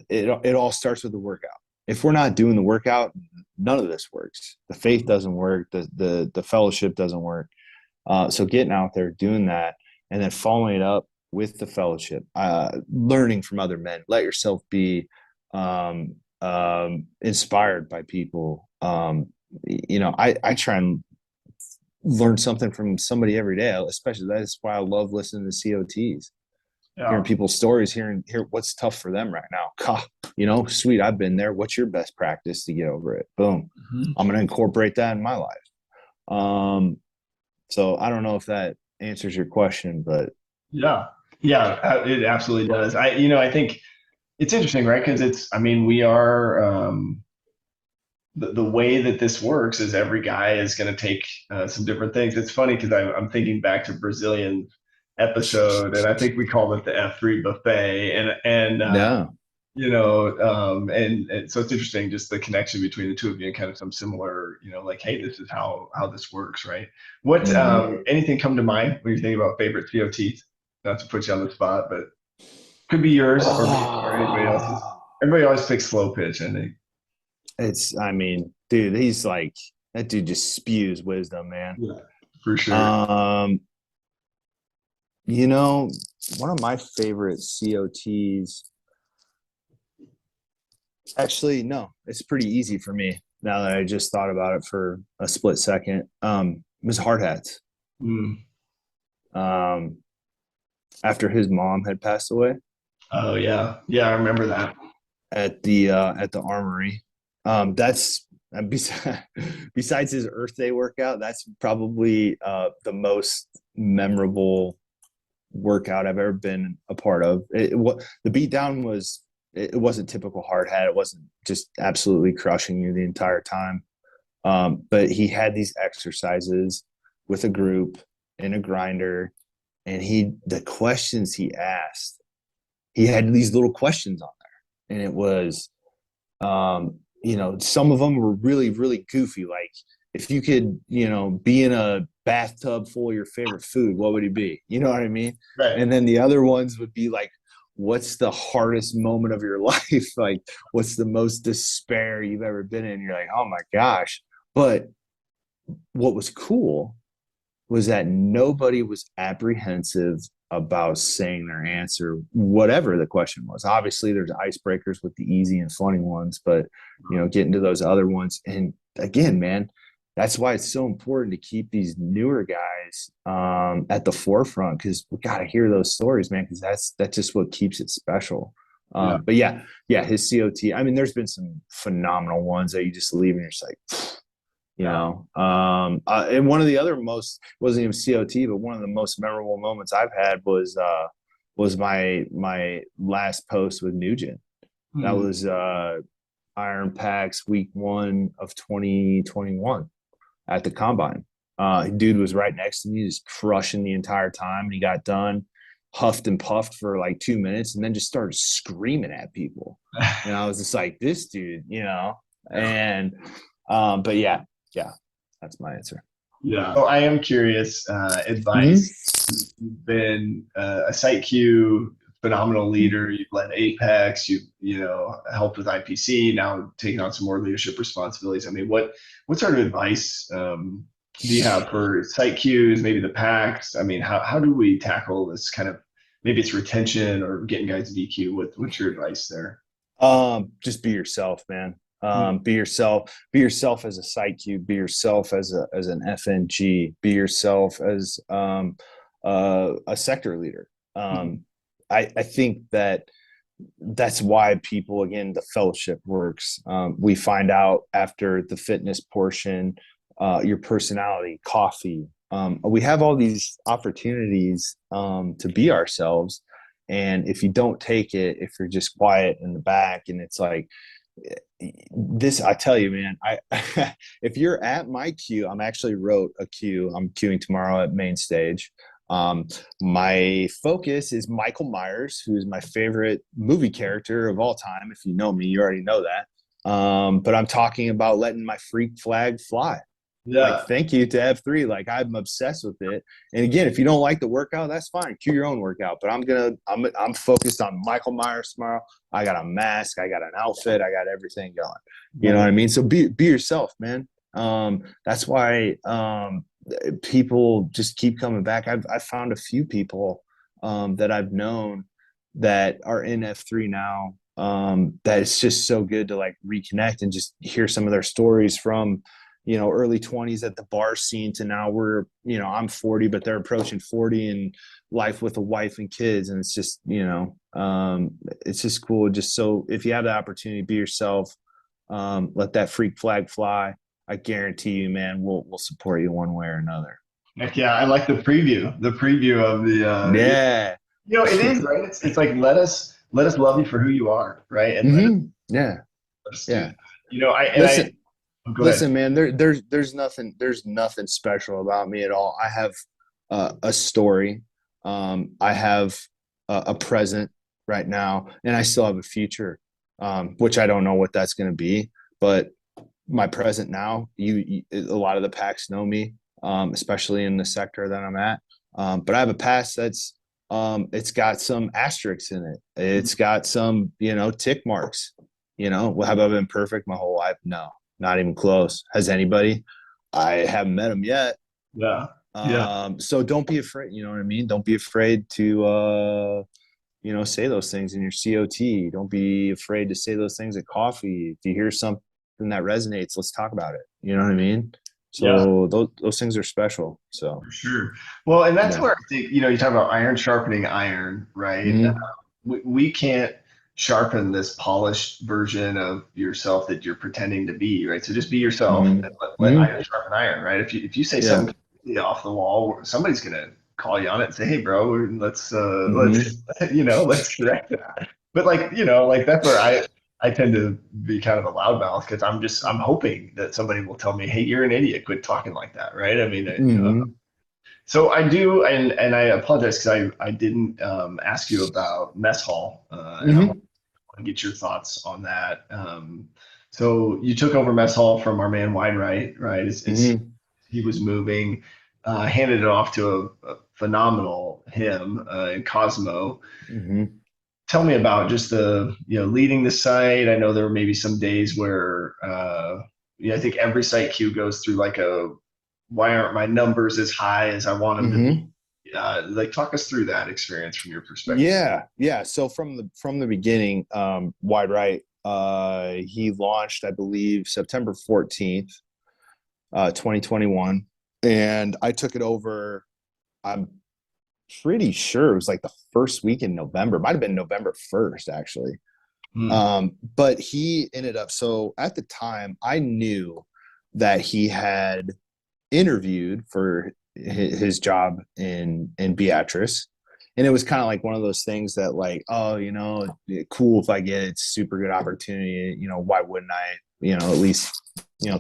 Speaker 5: it all starts with the workout. If we're not doing the workout, none of this works. The faith doesn't work. The fellowship doesn't work. So getting out there, doing that, and then following it up with the fellowship, learning from other men. Let yourself be inspired by people. I try and learn something from somebody every day. Especially, that's why I love listening to COTs. Yeah. Hearing people's stories, hear what's tough for them right now. Sweet, I've been there. What's your best practice to get over it? Boom. I'm going to incorporate that in my life. So I don't know if that answers your question, but
Speaker 4: yeah, it absolutely does. I think it's interesting, right? Because we are, the way that this works is every guy is going to take some different things. It's funny because I'm thinking back to Brazilian episode, and I think we called it the F3 buffet, and so it's interesting, just the connection between the two of you, and kind of some similar, like, hey, this is how this works, right? What anything come to mind when you think about favorite COTs? Not to put you on the spot, but could be yours or anybody else's. Everybody always picks slow pitch, I think.
Speaker 5: I mean, dude, he's like, that dude just spews wisdom, man.
Speaker 4: Yeah, for sure.
Speaker 5: You know, one of my favorite COTs, actually, no, it's pretty easy for me now that I just thought about it for a split second. Was hard hats.
Speaker 4: Mm.
Speaker 5: After his mom had passed away
Speaker 4: Oh yeah, yeah, I remember that.
Speaker 5: at the armory. That's besides, besides his Earth Day workout, that's probably the most memorable workout I've ever been a part of. The beatdown was, it wasn't typical hard hat. It wasn't just absolutely crushing you the entire time. But he had these exercises with a group in a grinder, and the questions he asked, he had these little questions on there, and it was, some of them were really, really goofy. Like, if you could, be in a bathtub full of your favorite food, what would it be? You know what I mean?
Speaker 4: Right.
Speaker 5: And then the other ones would be like, what's the hardest moment of your life? Like, what's the most despair you've ever been in? You're like, oh my gosh. But what was cool was that nobody was apprehensive about saying their answer, whatever the question was. Obviously, there's icebreakers with the easy and funny ones, but getting to those other ones. And again, man, that's why it's so important to keep these newer guys at the forefront, because we got to hear those stories, man, because that's just what keeps it special. But yeah, his COT. I mean, there's been some phenomenal ones that you just leave and you're just like, and one of the other wasn't even COT, but one of the most memorable moments I've had was my last post with Nugent. That was Iron Packs week 1 of 2021 at the combine. Dude was right next to me, just crushing the entire time. And he got done, huffed and puffed for like 2 minutes, and then just started screaming at people. And I was just like, this dude, and but yeah, that's my answer.
Speaker 4: Yeah. So I am curious, advice. You've been a site Q, phenomenal leader. You've led Apex. You've helped with IPC. Now taking on some more leadership responsibilities. I mean, what sort of advice do you have for site Qs? Maybe the packs. I mean, how do we tackle this kind of, maybe it's retention or getting guys to DQ? What's your advice there?
Speaker 5: Just be yourself, man. Be yourself as a site Q, be yourself as an FNG, be yourself as a sector leader. I think that's why people, again, the fellowship works. We find out after the fitness portion, your personality, coffee. We have all these opportunities to be ourselves. And if you don't take it, if you're just quiet in the back, and it's like, this, I tell you, man, if you're at my queue, I'm actually wrote a queue. I'm queuing tomorrow at main stage. My focus is Michael Myers, who's my favorite movie character of all time. If you know me, you already know that. But I'm talking about letting my freak flag fly.
Speaker 4: Yeah.
Speaker 5: Like, thank you to F3. Like, I'm obsessed with it. And again, if you don't like the workout, that's fine. Cue your own workout. But I'm focused on Michael Myers tomorrow. I got a mask. I got an outfit. I got everything going. You know what I mean? So be yourself, man. That's why people just keep coming back. I've found a few people that I've known that are in F3 now, that it's just so good to like reconnect and just hear some of their stories from early 20s at the bar scene to now we're, I'm 40, but they're approaching 40 and life with a wife and kids. And it's just, it's just cool. Just so if you have the opportunity, be yourself, let that freak flag fly. I guarantee you, man, we'll support you one way or another.
Speaker 4: Heck yeah. I like the preview of the,
Speaker 5: yeah.
Speaker 4: It is, right. It's like, let us love you for who you are. Right. And
Speaker 5: Listen, man, there's nothing special about me at all. I have a story. I have a present right now, and I still have a future, which I don't know what that's going to be. But my present now, a lot of the packs know me, especially in the sector that I'm at. But I have a past that's It's got some asterisks in it. It's got some, tick marks. Well, have I been perfect my whole life? No, not even close. Has anybody? I haven't met him yet.
Speaker 4: Yeah. Yeah.
Speaker 5: So don't be afraid. You know what I mean? Don't be afraid to, say those things in your COT. Don't be afraid to say those things at coffee. If you hear something that resonates, let's talk about it. You know what I mean?
Speaker 4: Yeah.
Speaker 5: So those things are special. So
Speaker 4: For sure. Well, and that's
Speaker 5: yeah.
Speaker 4: where I think, you talk about iron sharpening iron, right?
Speaker 5: Mm-hmm.
Speaker 4: We can't sharpen this polished version of yourself that you're pretending to be, right? So just be yourself and let
Speaker 5: Mm-hmm.
Speaker 4: iron sharpen iron, right? If you say
Speaker 5: Yeah.
Speaker 4: something completely off the wall, somebody's gonna call you on it and say, "Hey, bro, let's
Speaker 5: Mm-hmm.
Speaker 4: let's correct that." But like that's where I tend to be kind of a loudmouth because I'm hoping that somebody will tell me, "Hey, you're an idiot. Quit talking like that." Right? I mean,
Speaker 5: Mm-hmm.
Speaker 4: so I do, and I apologize because I didn't ask you about Messhall, and I want
Speaker 5: Mm-hmm.
Speaker 4: to get your thoughts on that. So you took over Messhall from our man Weinreich, right? As
Speaker 5: Mm-hmm.
Speaker 4: he was moving, handed it off to a phenomenal him in Cosmo.
Speaker 5: Mm-hmm.
Speaker 4: Tell me about just the leading the site. I know there were maybe some days where I think every site queue goes through like a why aren't my numbers as high as I want them to be?
Speaker 5: Mm-hmm.
Speaker 4: Like talk us through that experience from your perspective.
Speaker 5: Yeah. So from the beginning, Wide Right, he launched, I believe, September 14th, 2021, and I took it over. I'm pretty sure it was like the first week in November. Might have been November 1st, actually.
Speaker 4: Hmm.
Speaker 5: But he ended up. So at the time, I knew that he had interviewed for his job in Beatrice, and it was kind of like one of those things that like, oh, cool if I get it, it's super good opportunity. Why wouldn't I? At least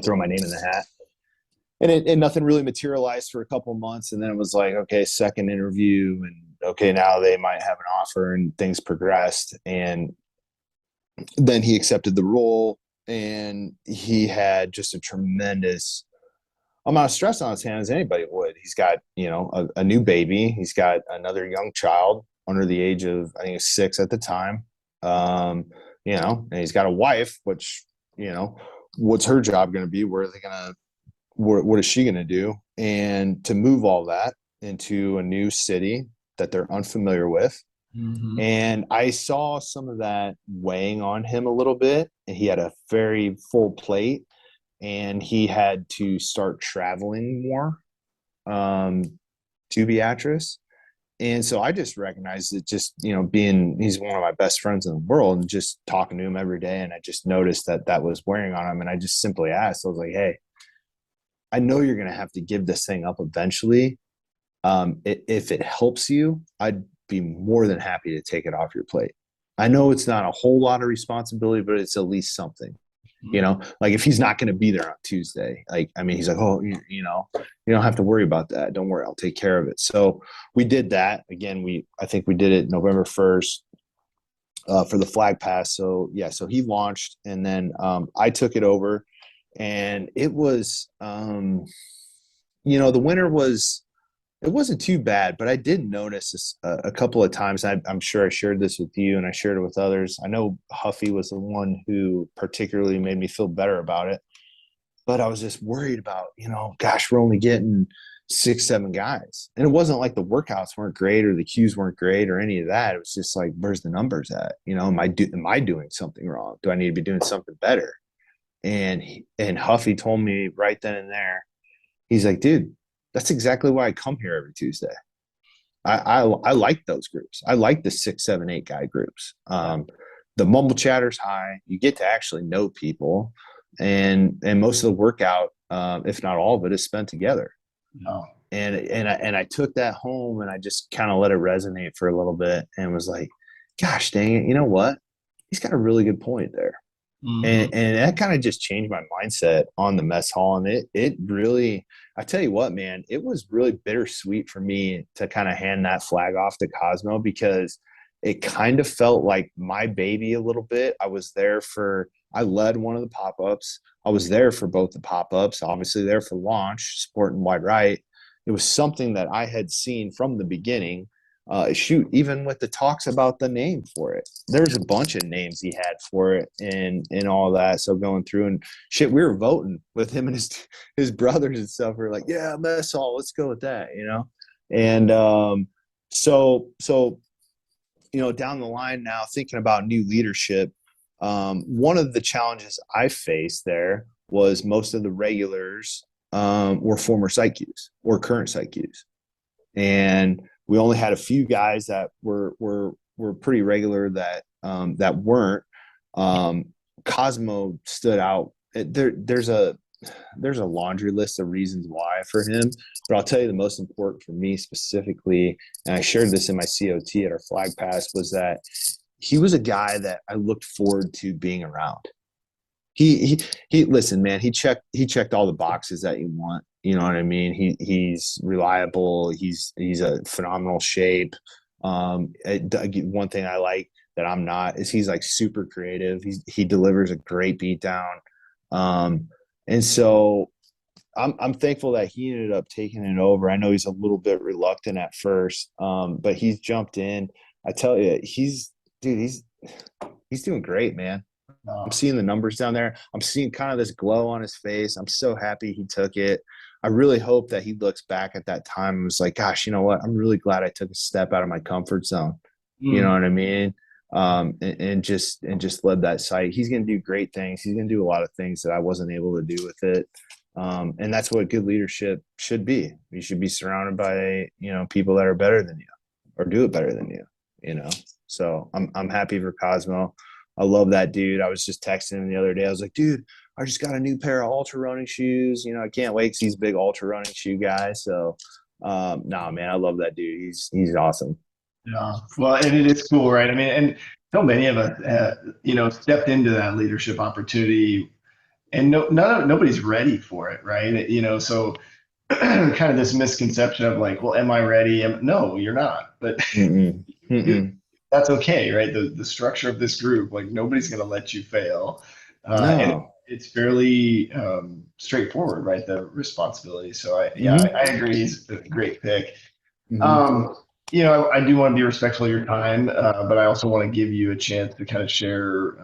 Speaker 5: throw my name in the hat. And nothing really materialized for a couple of months, and then it was like, okay, second interview, and okay, now they might have an offer, and things progressed, and then he accepted the role, and he had just a tremendous amount of stress on his hands as anybody would. He's got, a new baby. He's got another young child under the age of, I think, 6 at the time. And he's got a wife, which, what's her job going to be? Where are they going to, what is she going to do? And to move all that into a new city that they're unfamiliar with.
Speaker 4: Hmm.
Speaker 5: And I saw some of that weighing on him a little bit. And he had a very full plate, and he had to start traveling more to Beatrice. And so I just recognized that just, he's one of my best friends in the world, and just talking to him every day. And I just noticed that that was wearing on him. And I just simply asked, I was like, hey, I know you're going to have to give this thing up eventually. If it helps you, I'd be more than happy to take it off your plate. I know it's not a whole lot of responsibility, but it's at least something. Like if he's not going to be there on Tuesday, he's like, oh, you don't have to worry about that. Don't worry, I'll take care of it. So we did that again. I think we did it November 1st for the flag pass. So yeah, so he launched, and then I took it over, and it was, the winter it wasn't too bad, but I did notice this a couple of times. I'm sure I shared this with you, and I shared it with others. I know Huffy was the one who particularly made me feel better about it, but I was just worried about, gosh, we're only getting 6, 7 guys. And it wasn't like the workouts weren't great or the cues weren't great or any of that. It was just like, where's the numbers at? Am I doing something wrong? Do I need to be doing something better? And Huffy told me right then and there, he's like, dude, that's exactly why I come here every Tuesday. I like those groups. I like the 6, 7, 8 guy groups. The mumble chatter's high. You get to actually know people, and most of the workout, if not all of it, is spent together.
Speaker 4: Oh.
Speaker 5: And I took that home, and I just kind of let it resonate for a little bit, and was like, gosh dang it, you know what? He's got a really good point there.
Speaker 4: Mm-hmm.
Speaker 5: And that kind of just changed my mindset on the mess hall. And it really, I tell you what, man, it was really bittersweet for me to kind of hand that flag off to Cosmo, because it kind of felt like my baby a little bit. I led one of the pop-ups. I was there for both the pop-ups, obviously there for launch, supporting Wide Right. It was something that I had seen from the beginning, shoot, even with the talks about the name for it, there's a bunch of names he had for it and all that. So going through and shit, we were voting with him and his brothers and stuff. We are like, yeah, Messhall, let's go with that, you know? And so down the line now, thinking about new leadership, one of the challenges I faced there was most of the regulars were former PsyQs or current PsyQs. And we only had a few guys that were pretty regular that weren't. Cosmo stood out. There's a laundry list of reasons why for him, but I'll tell you the most important for me specifically, and I shared this in my COT at our flag pass, was that he was a guy that I looked forward to being around. He listen, man, he checked all the boxes that you want. You know what I mean? He's reliable. He's a phenomenal shape. One thing I like that I'm not is he's like super creative. He delivers a great beat down. And so I'm thankful that he ended up taking it over. I know he's a little bit reluctant at first, but he's jumped in. I tell you, he's doing great, man. I'm seeing the numbers down there. I'm seeing kind of this glow on his face. I'm so happy he took it. I really hope that he looks back at that time and was like, gosh, you know what? I'm really glad I took a step out of my comfort zone. You know what I mean? And just led that site. He's going to do great things. He's going to do a lot of things that I wasn't able to do with it. And that's what good leadership should be. You should be surrounded by, people that are better than you or do it better than you, So I'm happy for Cosmo. I love that dude. I was just texting him the other day. I was like, dude, I just got a new pair of ultra running shoes. I can't wait because he's a big ultra running shoe guy. So, man, I love that dude. He's awesome.
Speaker 4: Yeah. Well, and it is cool, right? I mean, and so many of us, stepped into that leadership opportunity and nobody's ready for it, right? So kind of this misconception of like, well, am I ready? No, you're not, but that's okay, right? The structure of this group, like nobody's going to let you fail.
Speaker 5: No.
Speaker 4: And it's fairly straightforward, right? The responsibility. So I agree. He's a great pick. I do want to be respectful of your time, but I also want to give you a chance to kind of share,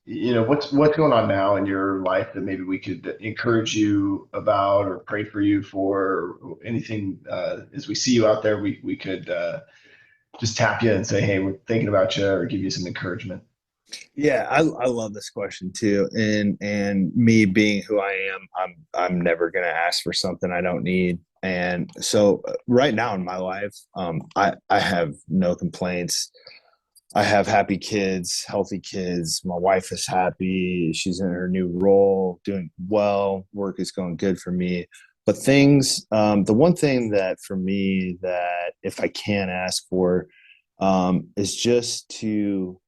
Speaker 4: what's going on now in your life that maybe we could encourage you about or pray for you for, or anything. As we see you out there, we could just tap you and say, hey, we're thinking about you, or give you some encouragement.
Speaker 5: Yeah, I love this question too. And me being who I am, I'm never going to ask for something I don't need. And so right now in my life, I have no complaints. I have happy kids, healthy kids. My wife is happy. She's in her new role, doing well. Work is going good for me. But the one thing that for me that if I can ask for is just to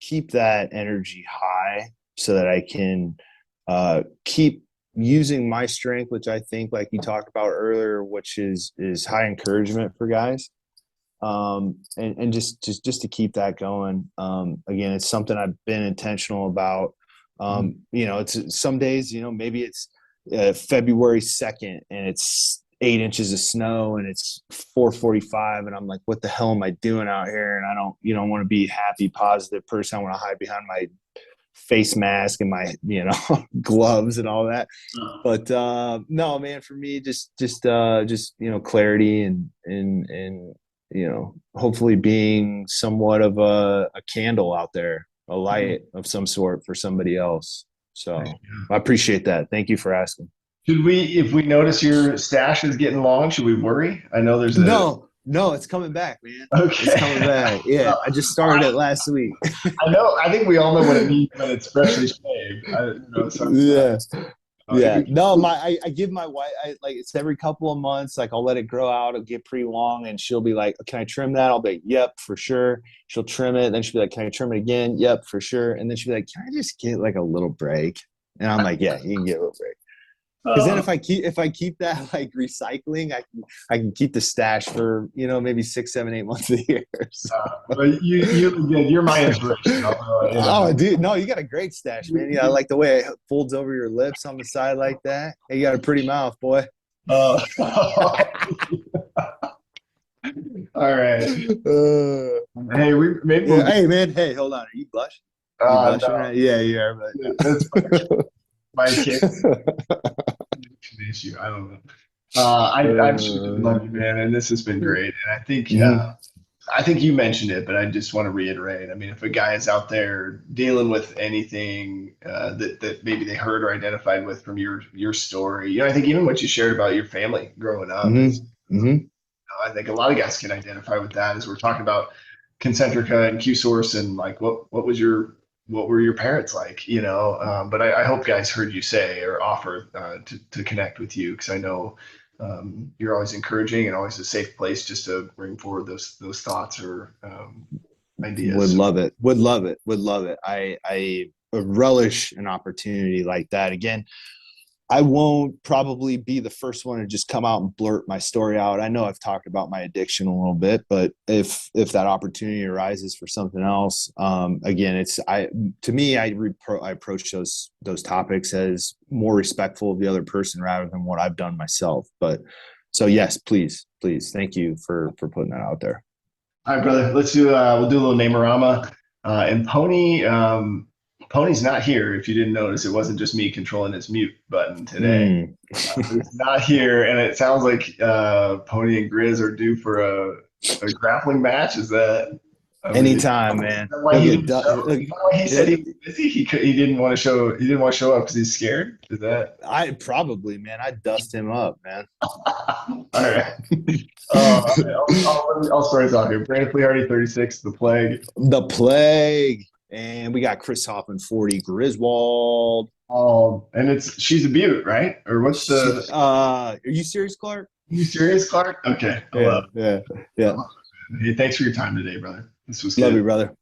Speaker 5: keep that energy high so that I can keep using my strength, which I think, like you talked about earlier, which is high encouragement for guys. And just to keep that going. Again, it's something I've been intentional about. It's some days, maybe it's February 2nd and it's 8 inches of snow and it's 4:45 and I'm like, what the hell am I doing out here? And I don't, want to be a happy, positive person. I want to hide behind my face mask and my, gloves and all that. But no, man, for me, just clarity and hopefully being somewhat of a candle out there, a light of some sort for somebody else. So I appreciate that. Thank you for asking.
Speaker 4: Should we, if we notice your stash is getting long, should we worry? I know there's
Speaker 5: No, it's coming back, man.
Speaker 4: Okay.
Speaker 5: It's coming back. Yeah, I just started it last week.
Speaker 4: I think we all know what it means when it's freshly shaved.
Speaker 5: Yeah. No, I give my wife, it's every couple of months, like I'll let it grow out. It'll get pretty long and she'll be like, can I trim that? I'll be like, yep, for sure. She'll trim it. Then she'll be like, can I trim it again? Yep, for sure. And then she'll be like, can I just get like a little break? And I'm like, yeah, you can get a little break. Because then if I keep that like recycling, I can keep the stash for maybe 6, 7, 8 months a year. So.
Speaker 4: But you're my inspiration.
Speaker 5: Oh, dude, no, you got a great stash, man. Yeah, I like the way it folds over your lips on the side like that. Hey, you got a pretty mouth, boy.
Speaker 4: All right. Hey, we maybe
Speaker 5: yeah,
Speaker 4: we'll
Speaker 5: hey man, hey, hold on. Are you blushing? Are you blushing?
Speaker 4: no,
Speaker 5: Right? Yeah, you are. But
Speaker 4: that's my kids issue. I don't know. I'm sure they love you, man, and this has been great. And
Speaker 5: Mhm.
Speaker 4: I think you mentioned it, but I just want to reiterate. I mean, if a guy is out there dealing with anything that maybe they heard or identified with from your story, I think even what you shared about your family growing up is,
Speaker 5: Mhm. Mhm.
Speaker 4: I think a lot of guys can identify with that as we're talking about Concentrica and Q Source and like what were your parents like, but I hope guys heard you say or offer to connect with you because I know you're always encouraging and always a safe place just to bring forward those thoughts or
Speaker 5: Would
Speaker 4: ideas.
Speaker 5: love it. Would love it. Would love it. I relish an opportunity like that. Again, I won't probably be the first one to just come out and blurt my story out. I know I've talked about my addiction a little bit, but if that opportunity arises for something else, again, I approach those topics as more respectful of the other person rather than what I've done myself. But so yes, please, thank you for putting that out there.
Speaker 4: All right, brother. We'll do a little Namerama. And Pony's not here. If you didn't notice, it wasn't just me controlling his mute button today.
Speaker 5: Mm.
Speaker 4: He's not here, and it sounds like Pony and Griz are due for a grappling match. Is that? I mean, is
Speaker 5: Anytime, man.
Speaker 4: that why
Speaker 5: He'll
Speaker 4: he
Speaker 5: get
Speaker 4: didn't show?
Speaker 5: done.
Speaker 4: You know why he said he was busy? He didn't want to show. He didn't want to show up because he's scared. Is that?
Speaker 5: I probably, man. I dust him up, man.
Speaker 4: All right. I'll start us off here. Brandon Flehardy, 36, The Plague.
Speaker 5: The Plague. And we got Chris Hoffman, 40, Griswold.
Speaker 4: And she's a Beaut, right? Or what's the?
Speaker 5: Are you serious, Clark?
Speaker 4: Are you serious, Clark? Okay. I
Speaker 5: Yeah,
Speaker 4: love it.
Speaker 5: yeah.
Speaker 4: Hey, thanks for your time today, brother. This was
Speaker 5: Love
Speaker 4: good.
Speaker 5: you, brother.